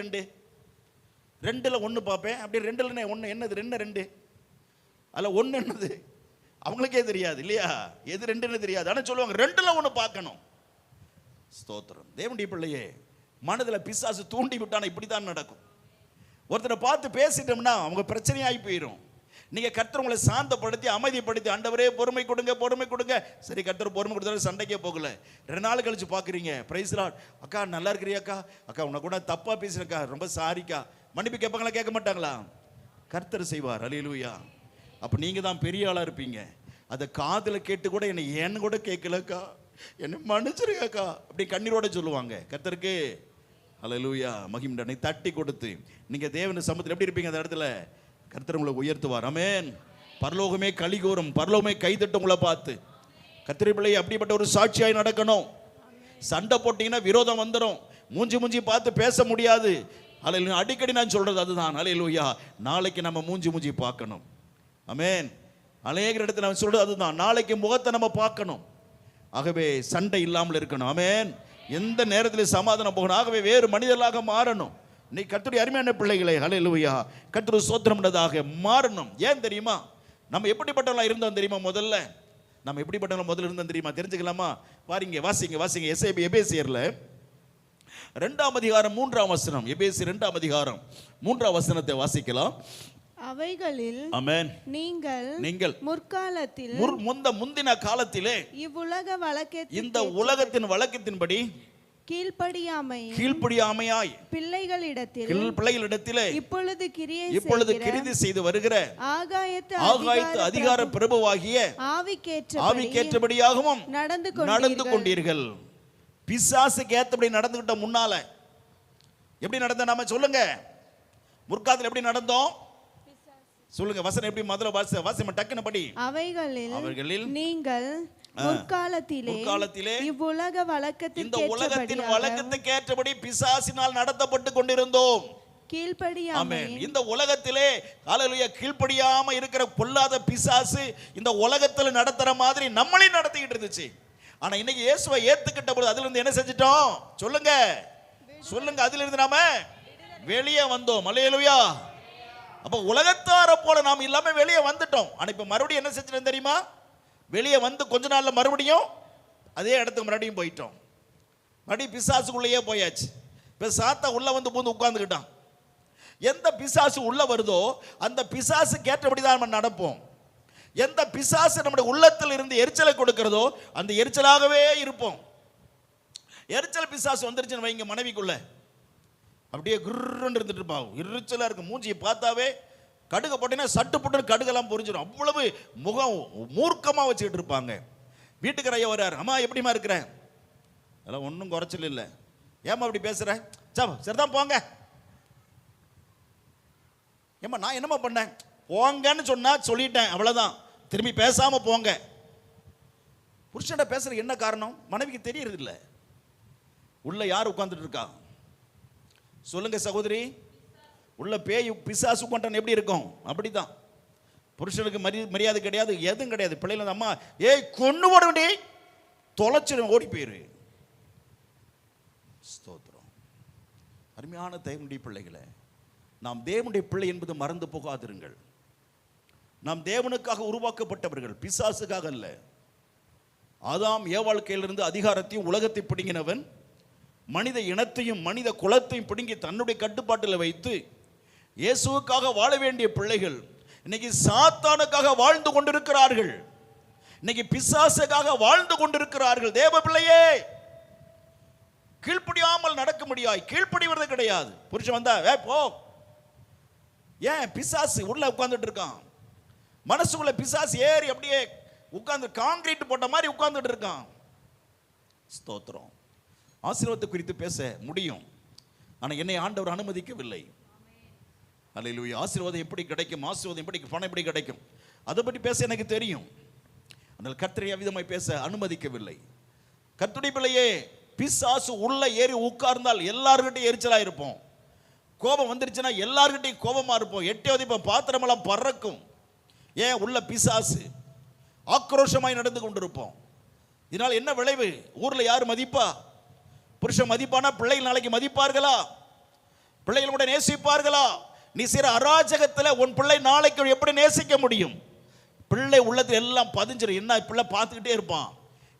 2ல் 1 பார்ப்பேன். அப்படி 2ல் 1 என்னது? 2 அதில் 1 என்னது அவங்களுக்கே தெரியாது இல்லையா? எது 2ன்னு தெரியாது. ஆனால் சொல்லுவாங்க 2ல் 1 பார்க்கணும். ஸ்தோத்திரம். தேவனுடைய பிள்ளையே, மனதில் பிசாசு தூண்டி விட்டானா இப்படி தான் நடக்கும். ஒருத்தரை பார்த்து பேசிட்டோம்னா அவங்க பிரச்சனையாகி போயிடும். நீங்கள் கர்த்தர் உங்களை சாந்தப்படுத்தி அமைதிப்படுத்தி, ஆண்டவரே பொறுமை கொடுங்க, பொறுமை கொடுங்க. சரி, கர்த்தர் பொறுமை கொடுத்தாலும் சண்டைக்கே போகல. 2 நாள் கழிச்சு பார்க்குறீங்க, பிரைஸ் தி லார்ட், அக்கா நல்லா இருக்கிறியாக்கா, அக்கா உன்னை கூட தப்பாக பேசுறக்கா, ரொம்ப சாரிக்கா. மன்னிப்பு கேட்பாங்களா? கேட்க மாட்டாங்களா? கர்த்தர் செய்வார். அல்லேலூயா. அப்போ நீங்கள் தான் பெரிய ஆளாக இருப்பீங்க. அதை காதில் கேட்டு கூட என்னை ஏன்னு கூட கேட்கலக்கா, என்னை மன்னிச்சிருக்கா அப்படி கண்ணீரோட சொல்லுவாங்க. கர்த்தருக்கு அல்லேலூயா மகிமை தட்டி கொடுத்து நீங்கள் தேவன சமூகத்தில் எப்படி இருப்பீங்க? அந்த இடத்துல கர்த்தர் உங்களை உயர்த்துவார். ஆமென். பரலோகமே களி கூறும், பரலோகமே கைதட்டும் உங்களை பார்த்து. கர்த்தருடைய பிள்ளை அப்படிப்பட்ட ஒரு சாட்சியாய் நடக்கணும். சண்டை போட்டிங்கன்னா விரோதம் வந்துடும், மூஞ்சி பார்த்து பேச முடியாது. அல்லேலூயா. அடிக்கடி நான் சொல்றது அதுதான். அல்லேலூயா. நாளைக்கு நம்ம மூஞ்சி பார்க்கணும். ஆமென். அநேக இடத்துல நான் சொல்றது அதுதான், நாளைக்கு முகத்தை நம்ம பார்க்கணும். ஆகவே சண்டை இல்லாமல் இருக்கணும். ஆமென். எந்த நேரத்தில் சமாதானம் போகணும். ஆகவே வேறு மனிதர்களாக மாறணும். நீ கர்த்தருடைய அருமையான பிள்ளைகளை, ஹல்லேலூயா, கர்த்தர் ஸ்தோத்திரம்ன்றதாக மாறணும். ஏன் தெரியுமா? நம்ம எப்படிப்பட்டவங்களா இருந்தோம் தெரியுமா? முதல்ல நம்ம எப்படிப்பட்டவங்களா முதல்ல இருந்தோம் தெரியுமா? தெரிஞ்சுக்கலாமா? வாசிங்க வாசிங்க எபேசியர்ல 2ஆம் அதிகாரம் 3ஆம் வசனம். எபேசியர் 2ஆம் அதிகாரம் 3ஆம் வசனத்தை வாசிக்கலாம். அவைகளில் ஆமென் நீங்கள் முற்காலத்தில் முந்தின காலத்திலே இவ்வுலக வழக்கத்தில் இந்த உலகத்தின் வழக்கத்தின்படி கீழ்ப்படியாமையாய் பிள்ளைகளிடத்திலே இப்பொழுது கிரியை செய்து வருகிற ஆகாயத்து அதிகார பிரபுவாகிய ஆவிக்கேற்றபடியாகவும் நடந்து கொண்டீர்கள். பிசாசுக்கு ஏற்றபடி நடந்துகிட்ட. முன்னால எப்படி நடந்த நாம சொல்லுங்க? முற்காலத்தில் எப்படி நடந்தோம் சொல்லுங்க? வசனம் எப்படி? முதல்ல வாசிமா டக்குன்னு படி. அவைகளில் நீங்கள் முற்காலத்திலே இவ்வுலக வழக்கத்தில் இந்த உலகத்தின் வழக்கத்துக்கு ஏற்றபடி பிசாசினால் நடத்தப்பட்டு கொண்டிருந்தோம். ஆமென். இந்த உலகத்திலே ஹல்லேலூயா கீழ்ப்படியாம இருக்கிற பொல்லாத பிசாசு இந்த உலகத்துல நடத்துற மாதிரி நம்மளையும் நடத்திக்கிட்டு இருந்துச்சு. ஆனா இன்னைக்கு இயேசுவை ஏத்துக்கிட்ட பொழுது அதுல இருந்து என்ன செஞ்சிட்டோம்? சொல்லுங்க அதுல இருந்து நாம வெளியே வந்தோம். அல்லேலூயா. அப்ப உலகத்தார போல நாம் இல்லாம வெளியே வந்துட்டோம். ஆனா இப்ப மறுபடியும் என்ன செஞ்சிட்டோம் தெரியுமா? வெளியே வந்து கொஞ்ச நாள்ல மறுபடியும் அதே இடத்துக்கு மறுபடியும் போயிட்டோம். மறுபடியும் பிசாசுக்குள்ளேயே போயாச்சு. இப்ப சாத்தா உள்ள வந்து பூந்து உட்கார்ந்துக்கிட்டான். எந்த பிசாசு உள்ள வருதோ அந்த பிசாசு கேட்டபடிதான் நம்ம நடப்போம். எந்த பிசாசு நம்முடைய உள்ளத்தில் இருந்து எரிச்சலை கொடுக்கிறதோ அந்த எரிச்சலாகவே இருப்போம். எரிச்சல் பிசாசு வந்துருச்சுன்னு வைங்க, மனைவிக்குள்ள அப்படியே குர்ன்னு இருந்துட்டு இருப்பாங்க. எரிச்சலா இருக்கு, மூஞ்சியை பார்த்தாவே கடுக போட்டீங்கன்னா சட்டு போட்டு கடுகெல்லாம் பொரிஞ்சிடும். அவ்வளவு முகம் மூர்க்கமா வச்சுக்கிட்டு இருப்பாங்க. வீட்டுக்கு ஐயா வர்றாரு, அம்மா எப்படிமா இருக்கிறேன்? அதெல்லாம் ஒன்றும் குறைச்சல் இல்லை. ஏமா அப்படி பேசுற? சரிதான் போங்க. ஏமா நான் என்னம்மா பண்ணேன்? போங்கன்னு சொன்னா சொல்லிட்டேன், அவ்வளவுதான். திரும்பி பேசாம போங்க. புருஷன் பேசுற என்ன காரணம்? மனைவிக்கு தெரியறது இல்லை. உள்ள யார் உட்கார்ந்துட்டு இருக்கா? சொல்லுங்க சகோதரி. உள்ள பேய் பிசாசு கொண்டான் எப்படி இருக்கும்? அப்படிதான். புருஷனுக்கு மரியாதை கிடையாது, எதுவும் கிடையாது. பிள்ளைல அம்மா ஏய் கொண்டு ஓட வேண்டி தொலைச்சிடும், ஓடி போயிரு. ஸ்தோத்திரம். அருமையான தேவனுடைய பிள்ளைகளை, நாம் தேவனுடைய பிள்ளை என்பது மறந்து போகாதிருங்கள். நாம் தேவனுக்காக உருவாக்கப்பட்டவர்கள், பிசாசுக்காக அல்ல. ஆதாம் ஏவாள் கையிலிருந்து அதிகாரத்தையும் உலகத்தை பிடுங்கினவன் மனித இனத்தையும் மனித குலத்தையும் பிடுங்கி தன்னுடைய கட்டுப்பாட்டில் வைத்து இயேசுவுக்காக வாழ வேண்டிய பிள்ளைகள் இன்னைக்கு சாத்தானுக்காக வாழ்ந்து கொண்டிருக்கிறார்கள். இன்னைக்கு பிசாசுக்காக வாழ்ந்து கொண்டிருக்கிறார்கள். தேவ பிள்ளையே, கீழ்ப்படியாமல் நடக்க முடியாது. கீழ்ப்படிவது கிடையாது. புருஷன் வந்தா போ. ஏன்? பிசாசு உள்ள உட்கார்ந்துட்டு இருக்கான். மனசுக்குள்ள பிசாசு ஏறி அப்படியே உட்கார்ந்து கான்கிரீட் போட்ட மாதிரி உட்கார்ந்துட்டு இருக்கான். ஸ்தோத்திரம். ஆசீர்வாதத்தை குறித்து பேச முடியும், ஆனால் என்னை ஆண்டவர் அனுமதிக்கவில்லை. அல்லேலூயா. ஆசீர்வாதம் எப்படி கிடைக்கும், ஆசீர்வாதம் எப்படி, பணம் எப்படி கிடைக்கும், அதை பற்றி பேச எனக்கு தெரியும். ஆனால் கர்த்தரை அவ்விதமாய் பேச அனுமதிக்கவில்லை. கர்த்தருடைய பிள்ளையே, பிசாசு உள்ள ஏறி உட்கார்ந்தால் எல்லார்கிட்டையும் எரிச்சலா இருப்போம். கோபம் வந்துருச்சுன்னா எல்லார்கிட்டையும் கோபமா இருப்போம். எட்டே உதைப்போம், பாத்திரமெல்லாம் பறக்கும். ஏன்? உள்ள பிசாசு. ஆக்ரோஷமாய் நடந்து கொண்டிருப்போம். இதனால் என்ன விளைவு? ஊர்ல யார் மதிப்பா? புருஷன் மதிப்பானா பிள்ளைகள் நாளைக்கு மதிப்பார்களா? பிள்ளைகள் கூட நேசிப்பார்களா? நீ செய்கிற அராஜகத்தில் உன் பிள்ளை நாளைக்கு எப்படி நேசிக்க முடியும்? பிள்ளை உள்ளத்தில் எல்லாம் பதிஞ்சிடும். என்ன பிள்ளை பார்த்துக்கிட்டே இருப்பான்.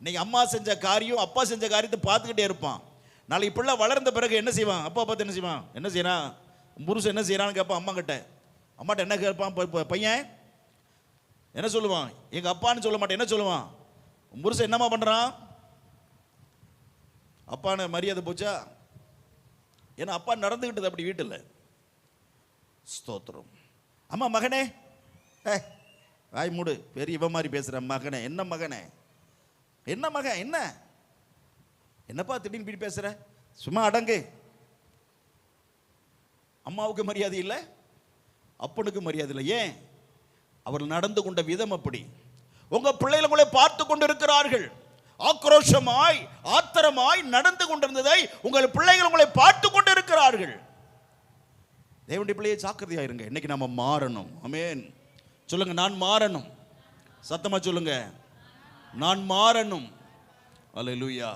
இன்னைக்கு அம்மா செஞ்ச காரியம், அப்பா செஞ்ச காரியத்தை பார்த்துக்கிட்டே இருப்பான். நாளைக்கு பிள்ளை வளர்ந்த பிறகு என்ன செய்வான்? அப்பா பார்த்து என்ன செய்வான்? என்ன செய்யறான் புருஷன், என்ன செய்யறான்னு கேட்பான் அம்மா கிட்ட. அம்மாட்ட என்ன கேட்பான் பையன்? என்ன சொல்லுவான்? எங்க அப்பான்னு சொல்ல மாட்டேன். என்ன சொல்லுவான்? புருஷன் என்னம்மா பண்றான்? அப்பான்னு மரியாதை போச்சா? ஏன்னா அப்பா நடந்துகிட்டது அப்படி வீட்டில். ஸ்தோத்திரம். அம்மா மகனே, வாய் மூடு, பெரிய இவ மாதிரி பேசுற மகனே. என்ன மகனே? என்ன மகன்? என்ன என்னப்பா திடீர்னு இப்படி பேசுற? சும்மா அடங்கு. அம்மாவுக்கு மரியாதை இல்லை, அப்பனுக்கு மரியாதை இல்லை. ஏன்? அவர்கள் நடந்து கொண்ட விதம் அப்படி. உங்க பிள்ளைகளை உங்களை பார்த்து கொண்டிருக்கிறார்கள். ஆக்ரோஷமாய் ஆத்திரமாய் நடந்து கொண்டிருந்ததை உங்கள் பிள்ளைகள் உங்களை பார்த்து கொண்டிருக்கிறார்கள். தேவனுடைய பிள்ளையை ஜாக்கிரதையா இருங்க. இன்னைக்கு நாம மாறணும். ஆமென். சொல்லுங்க, நான் மாறணும். சத்தமா சொல்லுங்க, நான் மாறணும். அல்லேலூயா.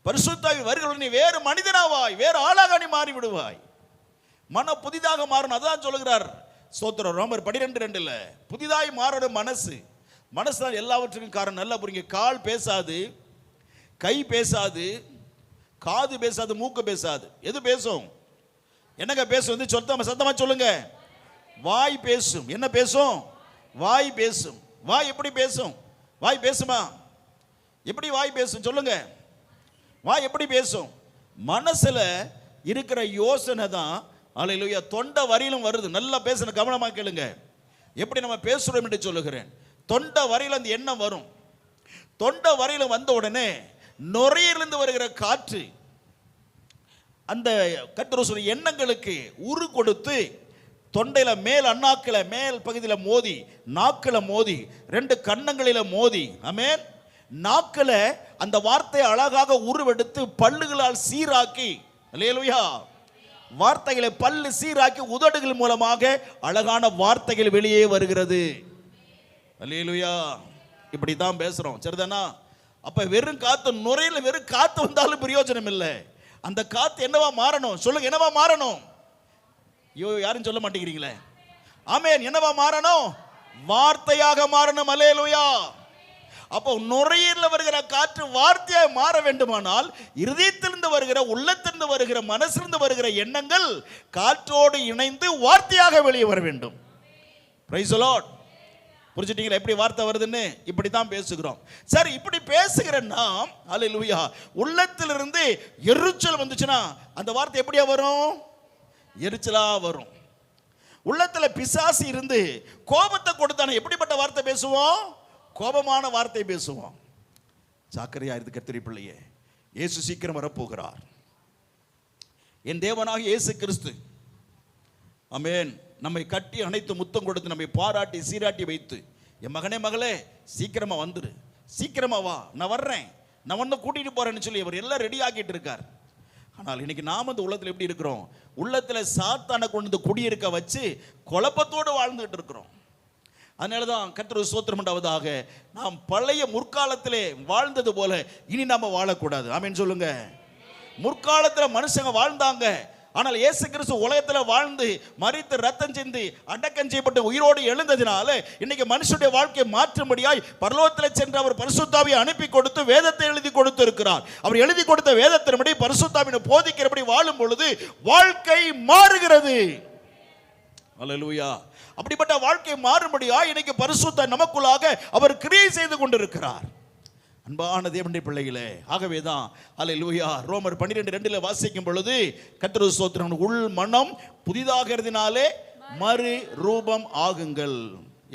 பரிசுத்தாவி வருகிறவன் நீ வேறு மனிதனாவாய், வேறு ஆளாக நீ மாறி விடுவாய். மன புதிதாக மாறணும். அதான் சொல்லுகிறார் ஸ்தோத்திரம் ரோமர் 12:2. புதிதாய் மாறணும் மனசு. மனசு தான் எல்லாவற்றுக்கும் காரணம். நல்லா புரியுங்க. கால் பேசாது, கை பேசாது, காது பேசாது, மூக்கு பேசாது. எது பேசும்? என்னங்க பேசும்? சத்தமா சொல்லுங்க. வாய் பேசும். என்ன பேசும்? வாய் பேசும். வாய் எப்படி பேசும்? வாய் பேசுமா? எப்படி வாய் பேசும்? சொல்லுங்க. வாய் எப்படி பேசும்? மனசுல இருக்கிற யோசனை தான் அல்லேலூயா தொண்டை வரையிலும் வருது. நல்லா பேசணும், கவனமா கேளுங்க. எப்படி நம்ம பேசுறோம் என்று சொல்லுகிறேன். தொண்டை வரையில் அந்த எண்ணம் வரும். தொண்டை வரையில் வந்த உடனே நுரையிலிருந்து வருகிற காற்று அந்த கர்த்தர் சொல்ற எண்ணங்களுக்கு உரு கொடுத்து தொண்டையில மேல் அண்ணாக்கில மேல் பகுதியில் மோதி, நாக்கில மோதி, 2 கன்னங்களில மோதி, ஆமென், நாக்கில அந்த வார்த்தையை அழகாக உருவெடுத்து பல்லுகளால் சீராக்கி, அல்லேலூயா, வார்த்தைகளை பல்லு சீராக்கி உதடுகள் மூலமாக அழகான வார்த்தைகள் வெளியே வருகிறது. அல்லேலூயா. இப்படி தான் பேசுறோம். சரிதானா? அப்ப வெறும் காத்து, நுரையில வெறும் காத்து வந்தாலும் பிரயோஜனம் இல்லை. அந்த காத்து என்னவா மாறணும்? சொல்லுங்க, என்னவா மாறணும்? ஐயோ, யாரும் சொல்ல மாட்டேங்கிறீங்களே. ஆமென். என்னவா மாறணும்? வார்த்தையாக மாறணும். அல்லேலூயா. அப்போ நுரையீரலில் வருகிற காற்று வார்த்தையாக மாற வேண்டுமானால் இருதயத்திலிருந்து வருகிற, உள்ளத்திலிருந்து வருகிற, மனசிலிருந்து வருகிற எண்ணங்கள் காற்றோடு இணைந்து வார்த்தையாக வெளியே வர வேண்டும். Praise the Lord. புரிஞ்சுட்டீங்களா எப்படி வார்த்தை வருதுன்னு? இப்படி தான் பேசுகிறோம். சரி, இப்படி பேசுகிற நாம் அல்லேலூயா உள்ளத்திலிருந்து எரிச்சல் வந்துச்சுன்னா அந்த வார்த்தை எப்படியா வரும்? எரிச்சலா வரும். உள்ளத்துல பிசாசு இருந்து கோபத்தை கொடுத்தானே எப்படிப்பட்ட வார்த்தை பேசுவோம்? கோபமான வார்த்தை பேசுவோம். ஜாக்கிரதையா இருந்து கர்த்தருடைய பிள்ளையே, இயேசு சீக்கிரம் வரப்போகிறார். என் தேவனாக இயேசு கிறிஸ்து, ஆமென், நம்மை கட்டி அணைத்து முத்தம் கொடுத்து நம்மை பாராட்டி சீராட்டி வைத்து, என் மகனே மகளே சீக்கிரமா வந்துரு, சீக்கிரமா வா, நான் வர்றேன், நான் வந்து கூட்டிட்டு போறேன்னு சொல்லி அவர் எல்லாம் ரெடி ஆக்கிட்டு இருக்கார். ஆனால் இன்னைக்கு நாம் அந்த உள்ளத்தில் எப்படி இருக்கிறோம்? உள்ளத்தில் சாத்தானை கொண்டு வந்து குடியிருக்க வச்சு குழப்பத்தோடு வாழ்ந்துட்டு இருக்கிறோம். அதனால தான் கர்த்தருக்கு ஸ்தோத்திரம் உண்டாவதாக, நாம் பழைய முற்காலத்திலே வாழ்ந்தது போல இனி நாம வாழக்கூடாது. ஆமென் சொல்லுங்க. முற்காலத்தில் மனுஷங்க வாழ்ந்தாங்க. ஆனால் இயேசு கிறிஸ்து உலகத்தில் வாழ்ந்து மரித்து ரத்தம் சிந்தி அடக்கம் செய்யப்பட்டு உயிரோடு எழுந்ததினால இன்னைக்கு மனுஷனுடைய வாழ்க்கையை மாற்றும்படியாய் பரலோகத்தில் சென்று அவர் பரிசுத்தாவியை அனுப்பி கொடுத்து வேதத்தை எழுதி கொடுத்து இருக்கிறார். அவர் எழுதி கொடுத்த வேதத்தின்படி பரிசுத்தாவியை போதிக்கிறபடி வாழும் பொழுது வாழ்க்கை மாறுகிறது. அல்லேலூயா. அப்படிப்பட்ட வாழ்க்கை மாறும்படியாய் இன்னைக்கு பரிசுத்த நமக்குள்ளாக அவர் கிரியை செய்து கொண்டிருக்கிறார். அன்பான தேவனுடைய பிள்ளைகளே, ஆகவேதான் அல்லேலூயா ரோமர் 12:2 வாசிக்கும் பொழுது கர்த்தருக்கு ஸ்தோத்திரம், உள் மனம் புதிதாகிறதுனாலே மறு ரூபம் ஆகுங்கள்.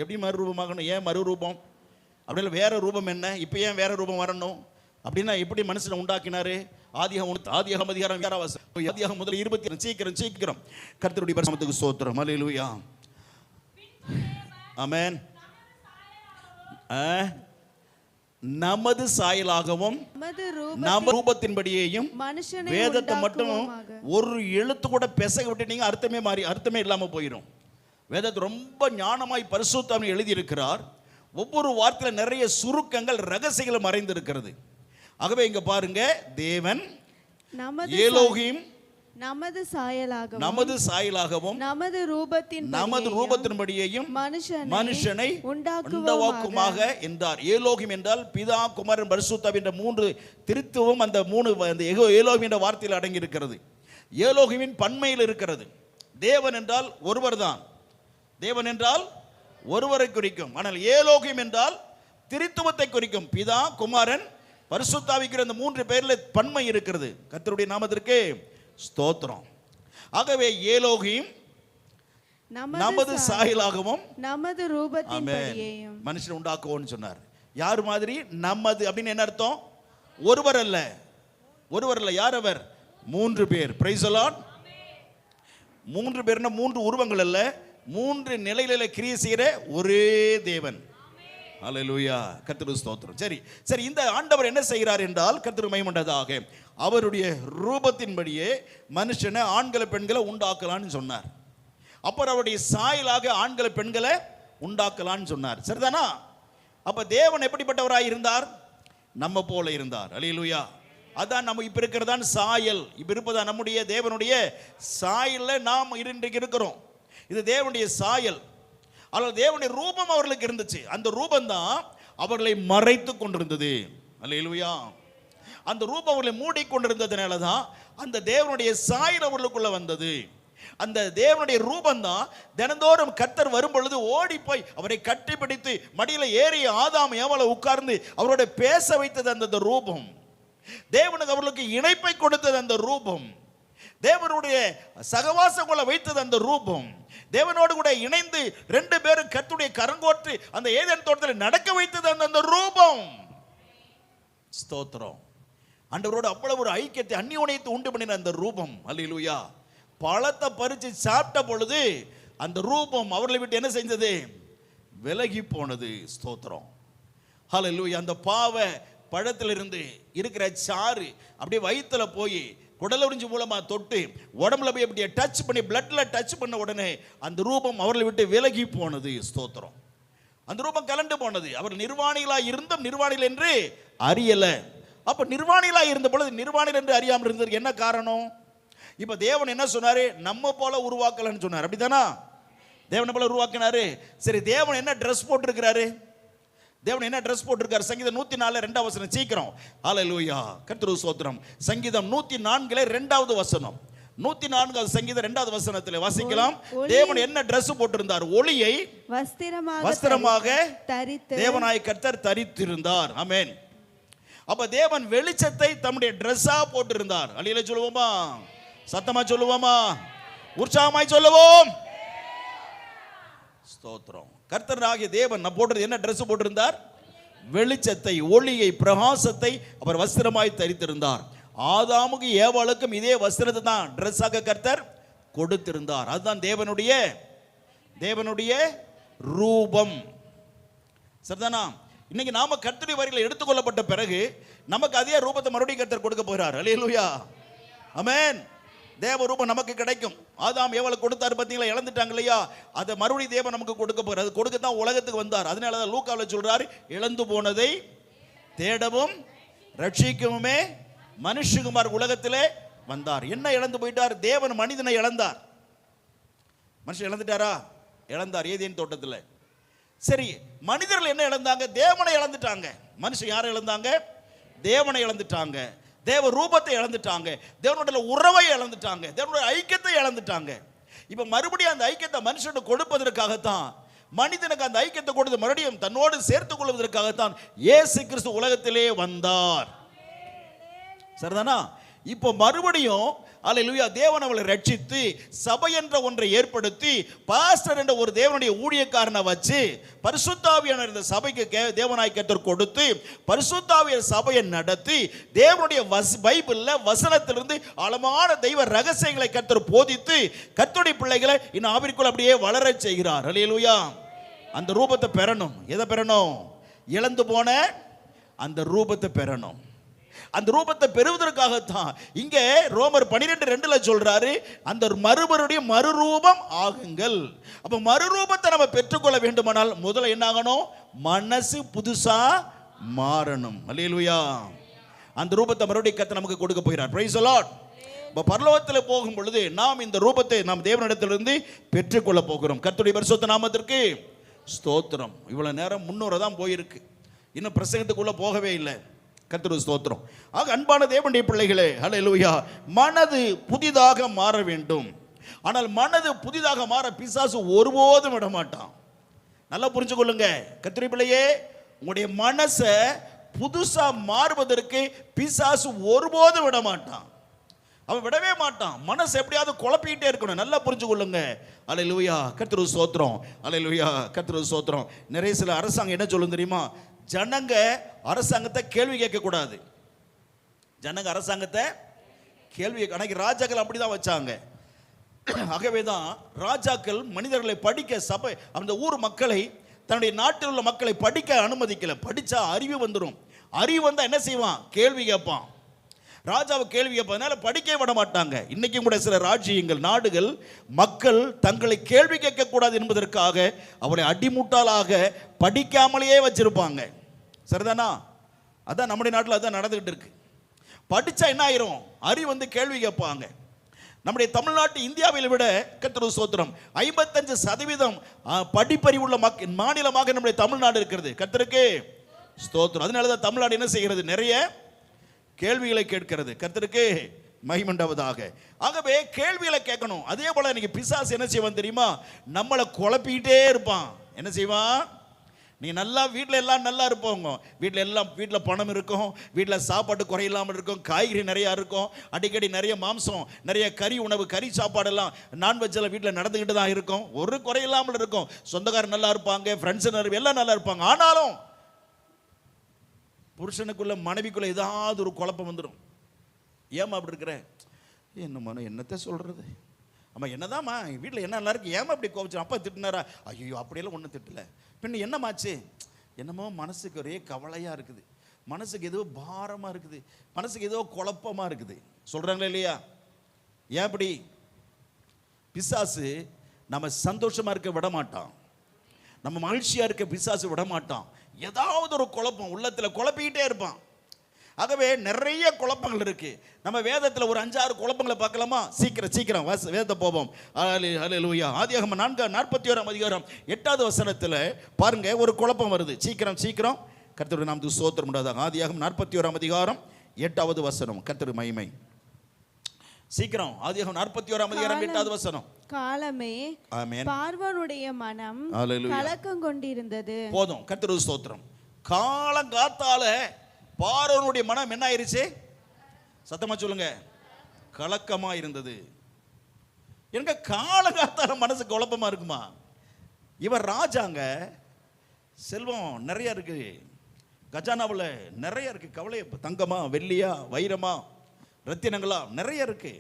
எப்படி மறு ரூபம் ஆகணும்? ஏன் மறு ரூபம்? அப்படின்னா வேற ரூபம் என்ன? இப்போ ஏன் வேற ரூபம் வரணும்? அப்படின்னா எப்படி மனுஷனை உண்டாக்கினாரு? ஆதியாகமம் அதிகாரம் 6 வசனம், ஆதியாகமம் முதல் 20 சீக்கிரம் கர்த்தருடைய பரிசுத்தத்துக்கு ஸ்தோத்திரம். அல்லேலூயா. ஆமென். நமது சாயலாகவும் நம்ம ரூபத்தின்படியேயும் மனுஷனை வேதத்தை மட்டும் உண்டாக்குவோமாக. ஒரு எழுத்து கூட பெசக விட்டுட்டீங்க, அர்த்தமே இல்லாம போயிடும். வேதத்தை ரொம்ப ஞானமாய் பரிசுத்தம் எழுதி இருக்கிறார். ஒவ்வொரு வார்த்தையில நிறைய சுருக்கங்கள் ரகசியங்கள் மறைந்து இருக்கிறது. ஆகவே இங்க பாருங்க, தேவன் ஏலோகிம் நமது சாயலாகவும் நமது ரூபத்தின்படியேயும் மனுஷனை உண்டாக்குமாக என்றார். ஏலோகிம் என்றால் பிதா, குமாரன், பரிசுத்தம் என்ற மூன்று திருத்துவம் அந்த ஏலோகிம் என்ற வார்த்தையில் அடங்கி இருக்கிறது. ஏலோகிமின் பன்மையில் இருக்கிறது. தேவன் என்றால் ஒருவர் தான். தேவன் என்றால் ஒருவரை குறிக்கும். ஆனால் ஏலோகிம் என்றால் திருத்துவத்தை குறிக்கும். பிதா, குமாரன், பரிசுத்தாவிக்கிற அந்த மூன்று பேர்ல பன்மை இருக்கிறது. கர்த்தருடைய நாமத்திற்கு ஸ்தோத்திரம். ஆகவே ஏலோகிம் நமது சாயலாகவும் நமது ரூபத்தின்படியேயும் மனுஷன் உண்டாக்குவோம்னு சொன்னார். யார் மாதிரி? நமது அப்படின்னு என்ன அர்த்தம்? ஒருவர் அல்ல. யார் அவர்? மூன்று பேர். Praise the Lord. மூன்று பேர்னா மூன்று உருவங்கள் அல்ல, மூன்று நிலையில கிரியை செய்கிற ஒரே தேவன். அல்லேலூயா, கர்த்தருக்கு ஸ்தோத்திரம். சரி, இந்த ஆண்டவர் என்ன செய்கிறார் என்றால், கர்த்தருக்கு மகிமை உண்டாவதாக, அவருடைய ரூபத்தின்படியே மனுஷனை ஆண்களை பெண்களை உண்டாக்கலான்னு சொன்னார். அப்புறம் அவருடைய சாயலாக ஆண்களை பெண்களை உண்டாக்கலான்னு சொன்னார். சரிதானா? அப்ப தேவன் எப்படிப்பட்டவராய் இருந்தார்? நம்ம போல இருந்தார். அல்லேலூயா. அதான் நம்ம இப்ப இருக்கிறதான் சாயல். இப்ப இருப்பதா நம்முடைய தேவனுடைய சாயல்ல நாம் இன்றைக்கு இருக்கிறோம். இது தேவனுடைய சாயல். ஆனால் தேவனுடைய ரூபம் அவர்களுக்கு இருந்துச்சு. அந்த ரூபம் தான் அவர்களை மறைத்து கொண்டிருந்தது. அல்லேலூயா. அந்த ரூபம் அவர்களை மூடிக்கொண்டிருந்ததுனால தான் அந்த தேவனுடைய சாயல் அவர்களுக்குள்ள வந்தது. அந்த தேவனுடைய ரூபம் தான் தினந்தோறும் கர்த்தர் வரும் பொழுது ஓடி போய் அவரை கட்டிப்பிடித்து மடியில் ஏறி ஆதாம் ஏவாளை உட்கார்ந்து அவரோட பேச வைத்தது அந்த ரூபம். தேவனுக்கு அவர்களுக்கு இணைப்பை கொடுத்தது அந்த ரூபம். தேவனுடைய சகவாசம் கொள்ள வைத்தது அந்த ரூபம். தேவனோடு கூட இணைந்து ரெண்டு பேரும் கர்த்தருடைய கரங்கோற்று அந்த ஏதேன் தோட்டத்தில் நடக்க வைத்தது அந்த ரூபம். ஸ்தோத்திரம். ஆண்டவரோடு அவ்வளவு ஒரு ஐக்கியத்தை அந்நியோன்யத்தை உண்டு பண்ணின அந்த ரூபம். அல்லேலூயா. பழத்தை பறிச்சு சாப்பிட்ட பொழுது அந்த ரூபம் அவர்களை விட்டு என்ன செஞ்சது? விலகி போனது. ஸ்தோத்திரம். அல்லேலூயா. அந்த பாவ பழத்திலிருந்து இருக்கிற சாறு அப்படியே வயிற்றுல போய் குடலுறிஞ்சி மூலமா தொட்டு உடம்புல போய் அப்படியே டச் பண்ணி பிளட்ல டச் பண்ண உடனே அந்த ரூபம் அவர்களை விட்டு விலகி போனது. ஸ்தோத்திரம். அந்த ரூபம் கலண்டு போனது. அவர் நிர்வாணிகளா இருந்தும் நிர்வாணிகள் என்று அறியல. அப்ப நிர்வாணிகளா இருந்த பொழுது நிர்வாணிகள் என்று அறியாமல் இருந்ததுக்கு என்ன காரணம்? இப்ப தேவன் என்ன சொன்னாரு? நம்ம போல உருவாக்கலன்னு சொன்னார். அப்படித்தானா? தேவனை போல உருவாக்கினாரு. சரி, தேவன் என்ன ட்ரெஸ் போட்டிருக்கிறாரு? தேவன் என்ன ட்ரெஸ் போட்டிருக்காரு? சங்கீதம் 104 2வது வசனம். சீக்கிரம். ஹல்லேலூயா, கர்த்தருக்கு ஸ்தோத்திரம். சங்கீதம் 104 2வது வசனம். 104வது சங்கீதம் 2வது வசனத்தில் வாசிக்கலாம். தேவன் என்ன ட்ரெஸ் போட்டிருந்தார்? ஒளியை வஸ்திரமாக தேவனாய் கர்த்தர் தரித்திருந்தார். ஆமென். அப்ப தேவன் வெளிச்சத்தை தம்முடைய ட்ரெஸ்ஸா போட்டிருந்தார். அல்லேலூயா சொல்லுவோமா? சத்தமா சொல்லுவோமா? உற்சாகமாய் சொல்லுவோம். ஸ்தோத்திரம். கர்த்தராகிய தேவன் நான் போட்டது என்ன ட்ரெஸ் போட்டிருந்தார்? வெளிச்சத்தை, ஒளியை, பிரகாசத்தை அவர் வஸ்திரமாய் தரித்திருந்தார். ஆதாமுக்கு ஏவாளுக்கும் இதே வஸ்திரத்தை தான் ட்ரெஸ்ஸாக கர்த்தர் கொடுத்திருந்தார். அதுதான் தேவனுடைய ரூபம். சரிதானா? இன்னைக்கு நாம கர்த்தருடைய வரிகளை எடுத்துக்கொள்ளப்பட்ட பிறகு நமக்கு அதே ரூபத்தை மறுபடியும் கர்த்தர் கொடுக்க போகிறார். அல்லேலூயா, ஆமென். தேவ ரூபம் நமக்கு கிடைக்கும். ஆதாம் ஏவாளை கொடுத்தாரு, பார்த்தீங்களா? இழந்துட்டாங்க இல்லையா? அதை மறுபடியும் தேவன் நமக்கு கொடுக்க போறார். அது கொடுக்க தான் உலகத்துக்கு வந்தார். அதனால தான் லூக்காவில் சொல்றாரு, இழந்து போனதை தேடவும் ரட்சிக்கவுமே மனுஷகுமார் உலகத்திலே வந்தார். என்ன இழந்து போயிட்டார்? தேவன் மனிதனை இழந்தார். மனுஷன் இழந்துட்டாரா? இழந்தார் ஏதேன் தோட்டத்தில். சரி, மனிதர்கள் என்ன இழந்தாங்க? தேவனை இழந்துட்டாங்க. மனுஷன் யாரை இழந்தாங்க? தேவனை இழந்துட்டாங்க. தேவ ரூபத்தை இழந்துட்டாங்க. தேவனுடைய உறவை இழந்துட்டாங்க. தேவனுடைய ஐக்கியத்தை இழந்துட்டாங்க. இப்ப மறுபடியும் அந்த ஐக்கியத்தை மனுஷனுக்கு கொடுப்பதற்காகத்தான், மனிதனுக்கு அந்த ஐக்கியத்தை கொடுத்து மறுபடியும் தன்னோடு சேர்த்துக் கொள்வதற்காகத்தான் இயேசு கிறிஸ்து உலகத்திலே வந்தார். சரிதானா? இப்போ மறுபடியும் அல்லேலூயா, தேவன் அவளை ரட்சித்து சபை என்ற ஒன்றை ஏற்படுத்தி பாஸ்டர் என்ற ஒரு தேவனுடைய ஊழியக்காரனை வச்சு பரிசுத்தாவியான இந்த சபைக்கு தேவனாய் கர்த்தர் கொடுத்து பரிசுத்தாவிய சபையை நடத்தி தேவனுடைய பைபிள்ல வசனத்திலிருந்து ஆழமான தெய்வ ரகசியங்களை கர்த்தர் போதித்து கர்த்தருடைய பிள்ளைகளை இன்னும் ஆவிக்குள் அப்படியே வளர செய்கிறார். அல்லேலூயா. அந்த ரூபத்தை பெறணும். எதை பெறணும்? இழந்து போன அந்த ரூபத்தை பெறணும். அந்த ரூபத்தை பெறுவதற்காகத்தான் இங்கே ரோமர் 12:2 சொல்றாரு, அந்த மறுபடியும் மறுரூபம் ஆகுங்கள். அப்ப மறுரூபத்தை நம்ம பெற்றுக்கொள்ள வேண்டுமானால் முதல்ல என்ன ஆகணும்? மனசு புதுசா மாறணும். அல்லேலூயா. அந்த ரூபத்தை மறுபடியும் கர்த்தர் நமக்கு கொடுக்க போகிறார். Praise the Lord. பரலோகத்தில் போகும் பொழுது நாம் இந்த ரூபத்தை நாம் தேவனிடத்திலிருந்து பெற்றுக்கொள்ள போகிறோம். கர்த்தருடைய பரிசுத்த நாமத்திற்கு ஸ்தோத்திரம். இவ்வளவு நேரம் முன்னோரை தான் போயிருக்கு, இன்னும் பிரசங்கத்துக்குள்ள போகவே இல்லை. கர்த்தருக்கு ஸ்தோத்திரம். ஆக அன்பான தேவனுடைய பிள்ளைகளே, ஹல்லேலூயா, மனது புதிதாக மாற வேண்டும். ஆனால் மனது புதிதாக மாற பிசாசு ஒருபோதும் விட மாட்டான். நல்லா புரிஞ்சுக்கொள்ளுங்க கர்த்தருடைய பிள்ளையே, உங்களுடைய மனசை புதுசா மாறுவதற்கு பிசாசு ஒருபோதும் விட மாட்டான். அவன் விடவே மாட்டான். மனசு எப்படியாவது குழப்பிக்கிட்டே இருக்கணும். நல்லா புரிஞ்சு கொள்ளுங்க. அல்லேலூயா, கர்த்தருக்கு ஸ்தோத்திரம். அல்லேலூயா, கர்த்தருக்கு ஸ்தோத்திரம். நிறைய சில அரசாங்கம் என்ன சொல்லும் தெரியுமா? ஜனங்க அரசாங்கத்தை கேள்வி கேட்க கூடாது. ஜனங்க அரசாங்கத்தை கேள்வி, அன்னைக்கு ராஜாக்கள் அப்படிதான் வச்சாங்க. ஆகவே தான் ராஜாக்கள் மனிதர்களை படிக்க, சபை அந்த ஊர் மக்களை, தன்னுடைய நாட்டில் உள்ள மக்களை படிக்க அனுமதிக்கல. படிச்சா அறிவு வந்துடும். அறிவு வந்தா என்ன செய்வான்? கேள்வி கேட்பான். ராஜாவை கேள்வி கேட்பதனால படிக்க விட மாட்டாங்க. இன்னைக்கும் கூட சில ராஜ்யங்கள், நாடுகள், மக்கள் தங்களை கேள்வி கேட்கக்கூடாது என்பதற்காக அவரை அடிமுட்டாளாக படிக்காமலேயே வச்சிருப்பாங்க. சரிதானா? அதான் நம்முடைய நாட்டில் அதான் நடந்துகிட்டு இருக்கு. படிச்சா என்ன ஆயிரும்? அறிவு வந்து கேள்வி கேட்பாங்க. நம்முடைய தமிழ்நாட்டு இந்தியாவில் விட கர்த்தருக்கு ஸ்தோத்திரம் 55% படிப்பறிவுள்ள மாநிலமாக நம்முடைய தமிழ்நாடு இருக்கிறது. கர்த்தருக்கு ஸ்தோத்திரம். அதனால தான் தமிழ்நாடு என்ன செய்கிறது? நிறைய கேள்விகளை கேட்கிறது. கர்த்தருக்கு மகிமையுண்டாவதாக. ஆகவே கேள்விகளை கேட்கணும். அதே போல இன்னைக்கு பிசாசு என்ன செய்வான் தெரியுமா? நம்மளை குழப்பிக்கிட்டே இருப்பான். என்ன செய்வான்? நீ நல்லா வீட்டில் எல்லாம் நல்லா இருப்போங்க, வீட்டில் பணம் இருக்கும், வீட்டில் சாப்பாட்டு குறையில்லாமல் இருக்கும், காய்கறி நிறையா இருக்கும், அடிக்கடி நிறைய மாம்சம், நிறைய கறி உணவு, கறி சாப்பாடெல்லாம் நான்வெஜ் எல்லாம் வீட்டில் நடந்துக்கிட்டு தான் இருக்கும், ஒரு குறையில்லாமல் இருக்கும், சொந்தக்காரர் நல்லா இருப்பாங்க, ஃப்ரெண்ட்ஸ் எல்லாம் நல்லா இருப்பாங்க. ஆனாலும் புருஷனுக்குள்ள மனைவிக்குள்ள ஏதாவது ஒரு குழப்பம் வந்துடும். ஏமா அப்படி இருக்கிற? என்னம்மா என்னத்தை சொல்றது? அம்மா என்னதாம்மா வீட்டில் என்ன நல்லா இருக்கு, ஏமா அப்படி கோபிச்சு? அப்பா திட்டினாரா? ஐயோ அப்படியெல்லாம் ஒன்றும் திட்டல. பின்ன என்னமாச்சு? என்னமோ மனசுக்கு ஒரே கவலையா இருக்குது, மனசுக்கு ஏதோ பாரமா இருக்குது, மனசுக்கு ஏதோ குழப்பமா இருக்குது. சொல்றாங்களா இல்லையா? ஏன் அப்படி? பிசாசு நம்ம சந்தோஷமா இருக்க விட மாட்டான், நம்ம மகிழ்ச்சியா இருக்க பிசாசு விட மாட்டான். ஏதாவது ஒரு குழப்பம் உள்ளத்துல குழப்பிக்கிட்டே இருப்பான். ஆகவே நிறைய குழப்பங்கள் இருக்கு. நம்ம வேதத்தில் ஒரு 5-6 குழப்பங்களை பார்க்கலாமா? சீக்கிரம் வேதத்தை போவோம். அல்லேலூயா. ஆதியாகமம் 41 8வது வசனத்தில் பாருங்க, ஒரு குழப்பம் வருது. சீக்கிரம் கர்த்தருடைய நாமத்துக்கு ஸ்தோத்திரம் உண்டாதாக. ஆதியாகமம் 41 8வது வசனம். கர்த்தருக்கு மகிமை. சீக்கிரம். ஆதியாகமம் 41 8வது வசனம். காலமே ஆமென். பார்வோனுடைய மனம் கலக்கம் கொண்டிருந்தது. போதும். கர்த்தருக்கு ஸ்தோத்திரம். காலங்காத்தால பார்வோனுடைய மனம் என்ன ஆயிருச்சு? சத்தமா சொல்லுங்க. கலக்கமா இருந்தது. எனக்கு காலங்காத்தால மனசு குழப்பமா இருக்குமா? இவர் ராஜாங்க, செல்வம் நிறைய இருக்கு, கஜானாவில் நிறைய இருக்கு, கவலை, தங்கமா வெள்ளியா வைரமா ரத்தினங்களா நிறைய இருக்கு.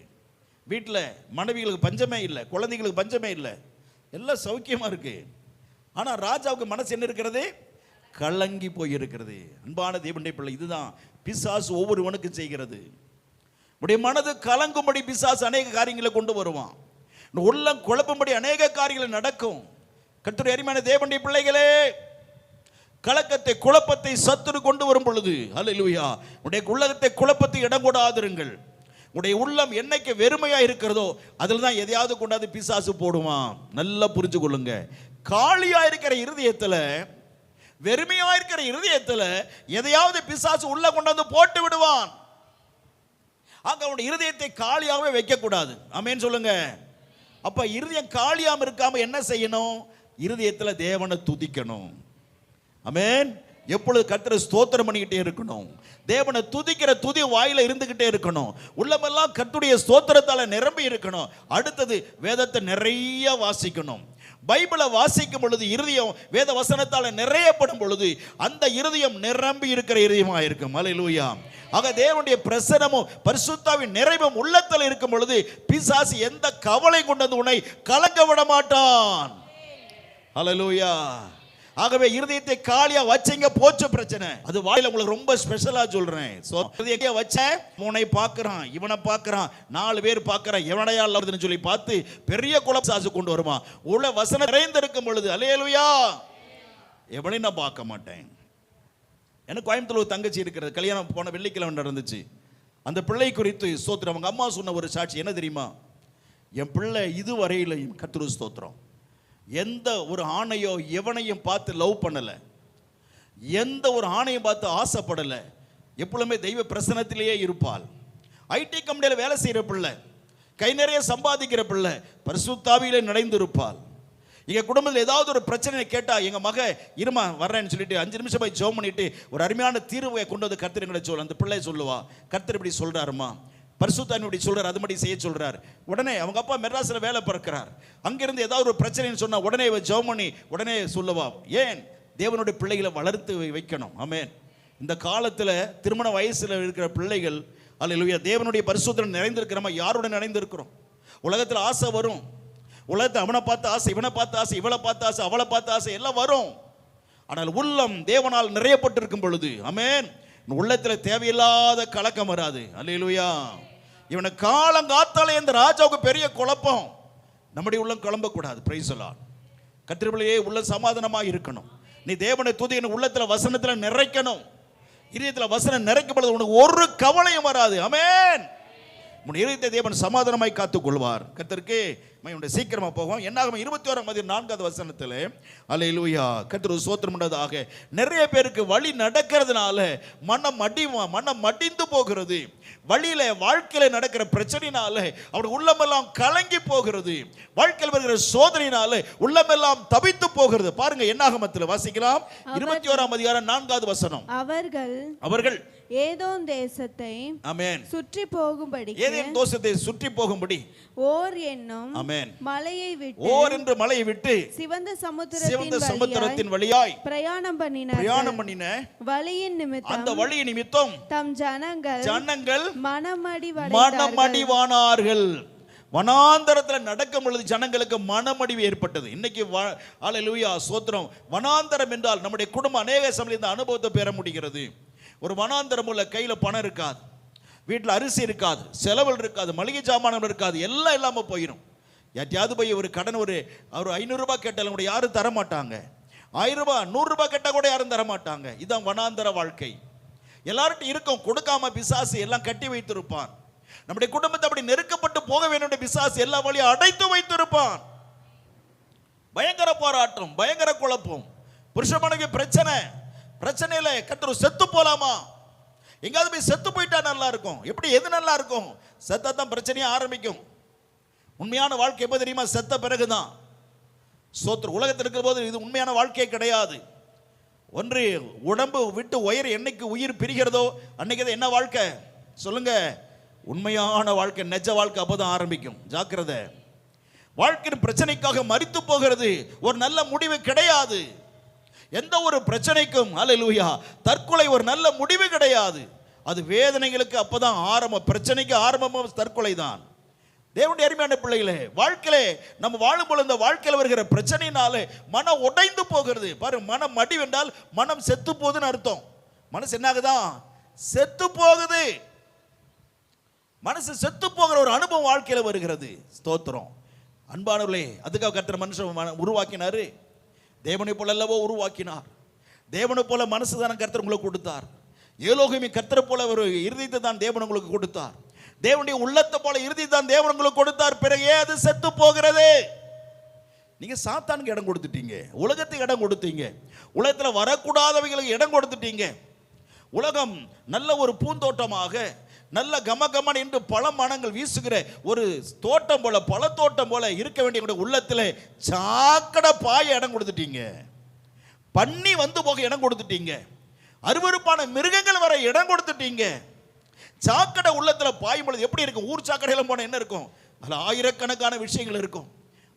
வீட்டில் மனைவிகளுக்கு பஞ்சமே இல்லை, குழந்தைகளுக்கு பஞ்சமே இல்லை, எல்லாம் சௌக்கியமா இருக்கு. ஆனால் ராஜாவுக்கு மனசு என்ன இருக்கிறது? கலங்கி போயிருக்கிறது. அன்பான தேவனுடைய பிள்ளை, இதுதான் பிசாசு ஒவ்வொருவனுக்கு செய்கிறது. உடைய மனது கலங்கும்படி பிசாசு அநேக காரியங்களை கொண்டு வருவான். உள்ளம் குழப்பும்படி அநேக காரியங்கள் நடக்கும். கர்த்தருடைய அருமையான தேவனுடைய பிள்ளைகளே, கலக்கத்தை குழப்பத்தை சத்துரு கொண்டு வரும் பொழுது, அல்லேலூயா, உடைய உள்ளத்தை குழப்பத்தை இடம் கொடாதிருங்கள். உடைய உள்ளம் என்னைக்கு வெறுமையா இருக்கிறதோ அதில் தான் எதையாவது கொண்டாந்து பிசாசு போடுவான். நல்லா புரிஞ்சு கொள்ளுங்க. காலியா இருக்கிற இருதயத்தில், வெறுமையா இருக்கிற இருதயத்தில் எதையாவது பிசாசு உள்ள கொண்டாந்து போட்டு விடுவான். ஆக அவனுடைய இருதயத்தை காலியாகவே வைக்க கூடாது. ஆமென் சொல்லுங்க. அப்ப இருதயம் காலியாம இருக்காம என்ன செய்யணும்? இருதயத்தில் தேவனை துதிக்கணும். ஆமென். எப்பொழுது கர்த்தரை ஸ்தோத்திரம் பண்ணிக்கிட்டே இருக்கணும். தேவனை துதிக்கிற துதி வாயில இருந்துகிட்டே இருக்கணும். உள்ளமெல்லாம் கர்த்தருடைய ஸ்தோத்திரத்தால நிரம்பி இருக்கணும். அடுத்தது வேதத்தை நிறைய வாசிக்கணும். பைபிளை வாசிக்கும் பொழுது இருதயம் வேத வசனத்தால நிறையப்படும் பொழுது அந்த இருதயம் நிரம்பி இருக்கிற இருதயமா இருக்கும். அல்லேலூயா. ஆக தேவனுடைய பிரசன்னமும் பரிசுத்தாவின் நிறைவும் உள்ளத்தில் இருக்கும் பொழுது பிசாசு எந்த கவலை கொண்டு வந்து உன்னை கலங்க விட மாட்டான். அல்லேலூயா. ஆகவே இருதயத்தை காலியா வச்சீங்க, போச்சு பிரச்சனை. அது வாயில உங்களுக்கு ரொம்ப ஸ்பெஷலா சொல்றேன். இருதயத்தை வச்ச மூனை பார்க்கறான், இவனை பார்க்கறான், 4 பேர் பார்க்கறான், எவனையா வருதுன்னு சொல்லி பார்த்து பெரிய குழப்பசாசு கொண்டு வருமா. உள்ள வசனம் நிறைந்திருக்கும் பொழுது அல்லேலூயா எவனையும் நான் பார்க்க மாட்டேன். எனக்கு கோயம்புத்தூர் ஒரு தங்கச்சி இருக்கிறது, கல்யாணம் போன வெள்ளிக்கிழமை நடந்துச்சு. அந்த பிள்ளை குறித்து ஸ்தோத்திரம். அவங்க அம்மா சொன்ன ஒரு சாட்சி என்ன தெரியுமா? என் பிள்ளை இதுவரையிலையும் கர்த்தருக்கு ஸ்தோத்திரம் எந்த ஒரு ஆணையோ எவனையும் பார்த்து லவ் பண்ணல, எந்த ஒரு ஆணையும் பார்த்து ஆசைப்படல, எப்பொழுதுமே தெய்வ பிரசன்னத்திலேயே இருப்பாள். ஐடி கம்பெனியில் வேலை செய்கிற பிள்ளை, கை நிறைய சம்பாதிக்கிற பிள்ளை, பரிசுத்தாவியிலே நிறைந்திருப்பாள். எங்க குடும்பத்தில் ஏதாவது ஒரு பிரச்சனை கேட்டா எங்க மக இருமா வர்றேன்னு சொல்லிட்டு 5 நிமிஷம் போய் ஜெபம் பண்ணிட்டு ஒரு அருமையான தீர்வை கொண்டு வந்து கர்த்தர் எங்களை சொல்ல. அந்த பிள்ளை சொல்லுவா, கர்த்தர் இப்படி சொல்றாருமா, பரிசுத்தாவி இப்படி சொல்றாரு, அது மாதிரி செய்ய சொல்றாரு. உடனே அவங்க அப்பா மெட்ராஸில் வேலை பார்க்கிறார். அங்கிருந்து ஏதாவது ஒரு பிரச்சனைன்னு சொன்னா உடனே ஜெபம் பண்ணி உடனே சொல்லுவா. ஏன்? தேவனுடைய பிள்ளைகளை வளர்த்து வைக்கணும். ஆமென். இந்த காலத்தில் திருமண வயசில் இருக்கிற பிள்ளைகள் அல்லேலூயா தேவனுடைய பரிசுத்தம் நிறைந்திருக்கிறோமா? யாரோட நிறைந்திருக்கிறோம்? உலகத்தில் ஆசை வரும், உலகத்தை அவனை பார்த்து ஆசை, இவனை பார்த்து ஆசை, இவளை பார்த்து ஆசை, அவளை பார்த்து ஆசை எல்லாம் வரும். ஆனால் உள்ளம் தேவனால் நிறையப்பட்டிருக்கும் பொழுது ஆமென் உள்ளத்தில் தேவையில்லாத கலக்கம் வராது. அல்லேலூயா. இவனை காலங்காத்தாலே இந்த ராஜாவுக்கு பெரிய குழப்பம். நம்முடைய உள்ளம் குழம்பக்கூடாது. Praise the Lord. கர்த்தருக்குள்ளே உள்ள சமாதானமாக இருக்கணும். நீ தேவனை துதி உள்ளத்தில் வசனத்தில் நிறைக்கணும். இதயத்தில் வசனம் நிறைக்கும் பொழுது உனக்கு ஒரு கவலையும் வராது. ஆமென். உன் இதயத்தை தேவன் சமாதானமாய் காத்துக் கொள்வார். கர்த்தருக்கு சீக்கிரமா போகும். என்னாகும் 21 வசனத்தில் அல்லேலூயா கர்த்தர் ஸ்தோத்திரம் உண்டதாக. நிறைய பேருக்கு வழி நடக்கிறதுனால மனம் மடிந்து போகிறது. வழியில வாழ்க்கையில நடக்கிற பிரச்சனையினால அவருடைய உள்ளமெல்லாம் கலங்கி போகிறது. வாழ்க்கையில் வருகிற சோதனையினால உள்ளமெல்லாம் தவித்து போகிறது. பாருங்க என்னாகமத்தில் வாசிக்கலாம் 21 வசனம். அவர்கள் ஏதோம் தேசத்தை ஆமென் சுற்றி போகும்படி ஏதேன் தேசத்தை சுற்றி போகும்படி ஓர் என்னும் ஆமென் மலையை விட்டு ஓர் என்று மலையை விட்டு சிவந்த சமுத்திரத்தின் வழியாய் பிரயாணம் பண்ணின வழியின் நிமித்தம் அந்த வழியின் நிமித்தம் தம் ஜனங்கள் மனமடிவானார்கள். வனாந்தரத்தில் நடக்கும் பொழுது ஜனங்களுக்கு மனமடிவு ஏற்பட்டது. இன்னைக்கு அல்லேலூயா ஸ்தோத்திரம். வனாந்தரம் என்றால் நம்முடைய குடும்பம் அநேக சமயம் இந்த அனுபவத்தை பெற முடிகிறது. ஒரு வனாந்தரம் உள்ள கையில் பணம் இருக்காது, வீட்டில் அரிசி இருக்காது, செலவுகள் இருக்காது, மளிகை சாமான்கள் இருக்காது, எல்லாம் இல்லாமல் போயிடும். யார்ட்டையாவது போய் ஒரு கடன் ஒரு 500 ரூபாய் கேட்டாலும் கூட யாரும் தரமாட்டாங்க. 1000 ரூபாய் 100 ரூபாய் கேட்டால் கூட யாரும் தரமாட்டாங்க. இதுதான் வனாந்தர வாழ்க்கை. எல்லார்ட்டும் இருக்கும், கொடுக்காம பிசாசு எல்லாம் கட்டி வைத்திருப்பான். நம்முடைய குடும்பத்தை அப்படி நெருக்கப்பட்டு போக வேண்டிய பிசாசு எல்லா வழியும் அடைத்து வைத்திருப்பான். பயங்கர போராட்டம், பயங்கர குழப்பம், புருஷமனைக்கு பிரச்சனையில கர்த்தர் செத்து போலாமா? எங்காவது போய் செத்து போயிட்டா நல்லா இருக்கும். எப்படி எது நல்லா இருக்கும்? செத்தான் பிரச்சனையே ஆரம்பிக்கும். உண்மையான வாழ்க்கை எப்போ தெரியுமா? செத்த பிறகுதான். ஸ்தோத்திரம். உலகத்தில் இருக்கிற போது இது உண்மையான வாழ்க்கையே கிடையாது. ஒன்று உடம்பு விட்டு என்னைக்கு உயிர் பிரிகிறதோ அன்னைக்கு என்ன வாழ்க்கை சொல்லுங்க? உண்மையான வாழ்க்கை, நெஜ வாழ்க்கை அப்போதான் ஆரம்பிக்கும். ஜாக்கிரதை. வாழ்க்கையின் பிரச்சனைக்காக மரித்து போகிறது ஒரு நல்ல முடிவு கிடையாது. எந்த ஒரு பிரச்சனைக்கும் அல்லேலூயா தற்கொலை ஒரு நல்ல முடிவு கிடையாது. அது வேதனைகளுக்கு அப்பதான் ஆரம்பம். பிரச்சனைக்கு ஆரம்பம் தற்கொலை தான். தேவனுடைய அருமையான பிள்ளைகளே, வாழ்க்கையிலே நம்ம வாழும் பொழுது இந்த வாழ்க்கையில் வருகிற பிரச்சனையினாலே மனம் உடைந்து போகிறது. பாரு, மனம் மடி வென்றால் மனம் செத்து போகுதுன்னு அர்த்தம். மனசு என்னாகுதான்? செத்து போகுது. மனசு செத்து போகிற ஒரு அனுபவம் வாழ்க்கையில் வருகிறது. ஸ்தோத்திரம். அன்பானவர்களே, அதுக்காக கர்த்தர் மனுஷன் உருவாக்கினாரு. தேவனை போல அல்லவோ உருவாக்கினார். தேவனை போல மனசு தானே கர்த்தர் உங்களுக்கு கொடுத்தார். ஏலோகிமி கர்த்தரை போல ஒரு இருதயத்தை தான் தேவன் உங்களுக்கு கொடுத்தார். தேவனுடைய உள்ளத்தை போல இருதயத்தை தான் தேவன் உங்களுக்கு கொடுத்தார். பிறகு அது செத்து போகிறது. நீங்க சாத்தானுக்கு இடம் கொடுத்துட்டீங்க, உலகத்துக்கு இடம் கொடுத்தீங்க, உலகத்தில் வரக்கூடாதவைகளுக்கு இடம் கொடுத்துட்டீங்க. உலகம் நல்ல ஒரு பூந்தோட்டமாக நல்ல கமகமன் என்று பல மனங்கள் வீசுகிற ஒரு தோட்டம் போல, பல தோட்டம் போல இருக்க வேண்டிய உள்ளத்தில் சாக்கடை பாய இடம் கொடுத்துட்டீங்க. பண்ணி வந்து போக இடம் கொடுத்துட்டீங்க. அருவருப்பான மிருகங்கள் வர இடம் கொடுத்துட்டீங்க. சாக்கடை உள்ளத்தில் பாயும் பொழுது எப்படி இருக்கும்? ஊர் சாக்கடையில் போன என்ன இருக்கும்? அதில் ஆயிரக்கணக்கான விஷயங்கள் இருக்கும்.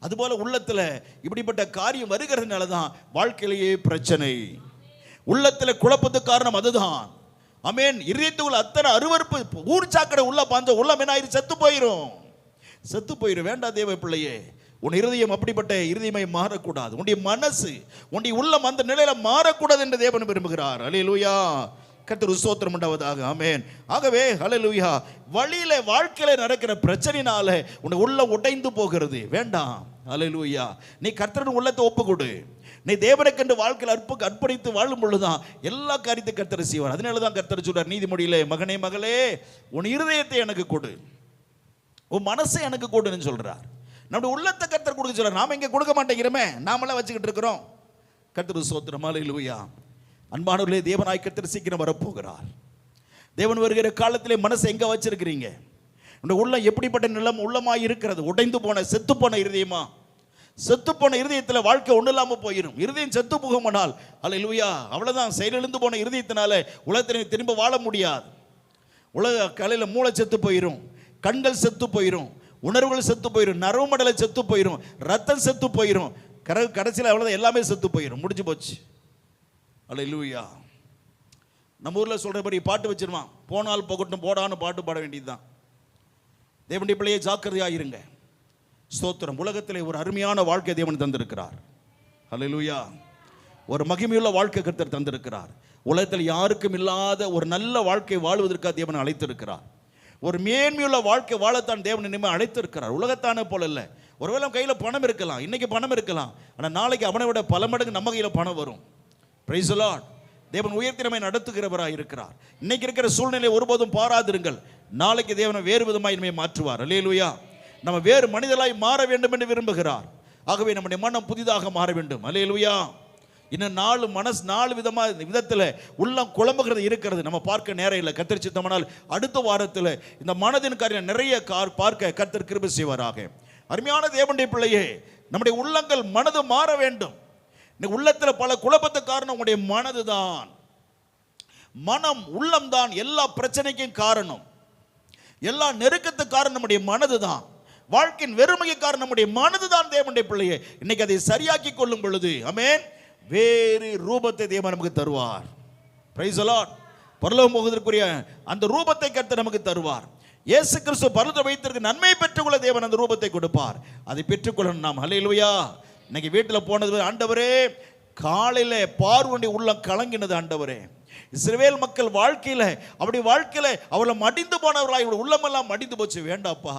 அதுபோல உள்ளத்தில் இப்படிப்பட்ட காரியம் வருகிறதுனால தான் வாழ்க்கையிலேயே பிரச்சனை. உள்ளத்தில் குழப்பத்துக்கு காரணம் அதுதான். ஆமென். இதயத்துக்குள்ள அத்தனை அருவருப்பு. ஊர் சாக்கடை உள்ள பாஞ்ச உள்ளம் என்ன ஆயிரும்? செத்து போயிரும். வேண்டாம் தேவ பிள்ளையே. உன் இருதயம் அப்படிப்பட்ட இருதயமாய் மாறக்கூடாது. உன்னுடைய மனசு, உன்னுடைய உள்ளம் அந்த நிலையில மாறக்கூடாது என்று தேவன் விரும்புகிறார். அல்லேலூயா. கர்த்தருக்கு ஸ்தோத்திரம் உண்டாவதாக. ஆமென். ஆகவே அல்லேலூயா, வழியில வாழ்க்கையில நடக்கிற பிரச்சனையினால உன்னுடைய உள்ளம் உடைந்து போகிறது. வேண்டாம். அல்லேலூயா. நீ கர்த்தரின் உள்ளத்தை ஒப்புக்கொடு. நீ தேவனுக்கென்று வாழ்க்கையில் அர்ப்பணித்து வாழும் பொழுதுதான் எல்லா காரியத்தை கர்த்தர் செய்வார். அதனால தான் கர்த்தர் சொல்றார் நீதிமொழியிலே, மகனே மகளே உன் இருதயத்தை எனக்கு கொடு, உன் மனசை எனக்கு கொடுன்னு சொல்றார். நம்முடைய உள்ளத்தை கர்த்தர் கொடுக்க சொல்றார். நாம இங்கே கொடுக்க மாட்டேங்கிறோமே, நாமெல்லாம் வச்சுக்கிட்டு இருக்கிறோம். கர்த்தருக்கு ஸ்தோத்திரம். அல்லேலூயா. அன்பானவர்களே, தேவனாய் கர்த்தர் சீக்கிரம் வரப்போகிறார். தேவன் வருகிற காலத்திலே மனசை எங்க வச்சிருக்கிறீங்க? உன்னுடைய உள்ளம் எப்படிப்பட்ட நிலம் உள்ளமாய் இருக்கிறது? உடைந்து போன செத்து போன இருதயமா? செத்து போன இருதயத்தில் வாழ்க்கை ஒன்றும் இல்லாமல் போயிடும். இருதயம் செத்து போகுமானால் அல்லேலூயா, அவ்வளோதான். செயலிழந்து போன இருதயத்தினால உலகத்தில் திரும்ப வாழ முடியாது. உலக கலையில் மூளை செத்து போயிடும், கண்கள் செத்து போயிடும், உணர்வுகள் செத்து போயிடும், நரவு மண்டலை செத்து போயிடும், ரத்தம் செத்து போயிடும். கடைசியில் அவ்வளோதான், எல்லாமே செத்து போயிடும், முடிஞ்சு போச்சு. அல்லேலூயா. நம்ம ஊரில் சொல்கிறபடி பாட்டு வச்சிருவான், போனால் போகட்டும் போடான்னு பாட்டு பாட வேண்டியதுதான். தேவனுடைய பிள்ளையை ஜாக்கிரதையாக இருங்க. ஸ்தோத்திரம். உலகத்திலே ஒரு அருமையான வாழ்க்கை தேவன் தந்திருக்கிறார். அல்லேலூயா. ஒரு மகிமையுள்ள வாழ்க்கை கர்த்தர் தந்திருக்கிறார். உலகத்தில் யாருக்கும் இல்லாத ஒரு நல்ல வாழ்க்கை வாழ்வதற்காக தேவன் அழைத்திருக்கிறார். ஒரு மேன்மையுள்ள வாழ்க்கை வாழத்தான் தேவன் இனிமேல் அழைத்திருக்கிறார். உலகத்தானே போல இல்லை. ஒருவேளை கையில் பணம் இருக்கலாம், இன்னைக்கு பணம் இருக்கலாம், ஆனால் நாளைக்கு அவனை விட பல மடங்கு நம்ம கையில் பணம் வரும். Praise the Lord. தேவன் உயர்த்தினமை நடத்துகிறவராக இருக்கிறார். இன்னைக்கு இருக்கிற சூழ்நிலை ஒருபோதும் பாராதிருங்கள். நாளைக்கு தேவனை வேறு விதமாய் இனிமே மாற்றுவார். அல்லேலூயா. நம்ம வேறு மனிதராய் மாற வேண்டும் என்று விரும்புகிறார். ஆகவே நம்முடைய மனம் புதிதாக மாற வேண்டும். அல்லேலூயா. இன்னும் 4 விதத்தில் உள்ளம் குழம்புகிறது இருக்கிறது. நம்ம பார்க்க நேரம் இல்லை. கர்த்தர் சித்தமானால் அடுத்த வாரத்தில் இந்த மனதின் காரியம் நிறைய பார்க்க கர்த்தர் கிருபை செய்வாராக. அருமையான தேவனுடைய பிள்ளையே, நம்முடைய உள்ளங்கள் மனது மாற வேண்டும். இந்த உள்ளத்தில் பல குழப்பத்து காரணம் உங்களுடைய மனது தான். மனம், உள்ளம் தான் எல்லா பிரச்சனைக்கும் காரணம். எல்லா நெருக்கத்துக்கு காரணம் நம்முடைய மனது தான். வாழ்க்கையின் வெறுமைக்கு காரணம் நம்முடைய மனது தான். தேவனுடைய பிள்ளையே, இன்னைக்கு அதை சரியாக்கி கொள்ளும் பொழுது ஆமென், வேறு ரூபத்தை தேவன் நமக்கு தருவார். Praise the Lord. பரலோகம் போவதற்குரிய அந்த ரூபத்தை கர்த்தர் நமக்கு தருவார். இயேசு கிறிஸ்து பரலோகத்தில் வைத்திருக்க நன்மை பெற்றுக்கொள்ள தேவன் அந்த ரூபத்தை கொடுப்பார். அதை பெற்றுக்கொள்ளணும் நாம். அல்லேலூயா. இன்னைக்கு வீட்டில் போனது, ஆண்டவரே காலையில் பார்வனுடைய உள்ளம் கலங்கினது. ஆண்டவரே, இஸ்ரவேல் மக்கள் வாழ்க்கையில் அவளை மடிந்து போனவர்களாக இவள் உள்ளமெல்லாம் மடிந்து போச்சு. வேண்டாப்பா,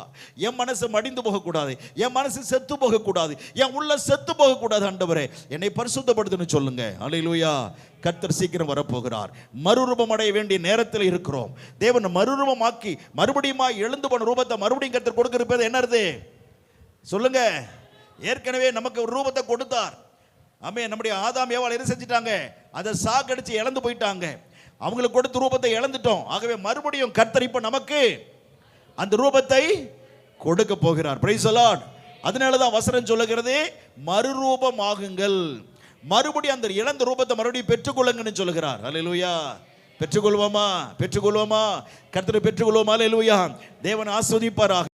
என் மனசு மடிந்து போகக்கூடாது, என் மனசு செத்து போகக்கூடாது, என் உள்ள செத்து போகக்கூடாது. ஆண்டவரே என்னை பரிசுத்தப்படுத்துன்னு சொல்லுங்க. அல்லேலூயா. கர்த்தர் சீக்கிரம் வரப்போகிறார். மறுரூபம் அடைய வேண்டிய நேரத்தில் இருக்கிறோம். தேவன் மறுரூபமாக்கி மறுபடியும் எழுந்து போன ரூபத்தை மறுபடியும் கர்த்தர் கொடுக்கிறது என்னது சொல்லுங்க. ஏற்கனவே நமக்கு ஒரு ரூபத்தை கொடுத்தார். ஆமே, நம்முடைய ஆதாம் ஏவாள் என்ன செஞ்சிட்டாங்க? அதை சாகடிச்சு இழந்து போயிட்டாங்க. அவங்களுக்கு கொடுத்த ரூபத்தை இழந்துட்டோம். ஆகவே மறுபடியும் கர்த்தர் இப்ப நமக்கு அந்த ரூபத்தை கொடுக்க போகிறார். Praise the Lord. அதனாலதான் வசனம் சொல்லுகிறது, மறுரூபமாகுங்கள். மறுபடியும் அந்த இழந்த ரூபத்தை மறுபடியும் பெற்றுக்கொள்ளுங்கன்னு சொல்லுகிறார். அல்லேலூயா. பெற்றுக்கொள்வோமா? கர்த்தரை பெற்றுக்கொள்வோமா? அல்லேலூயா. தேவன் ஆசீர்வதிப்பாராக.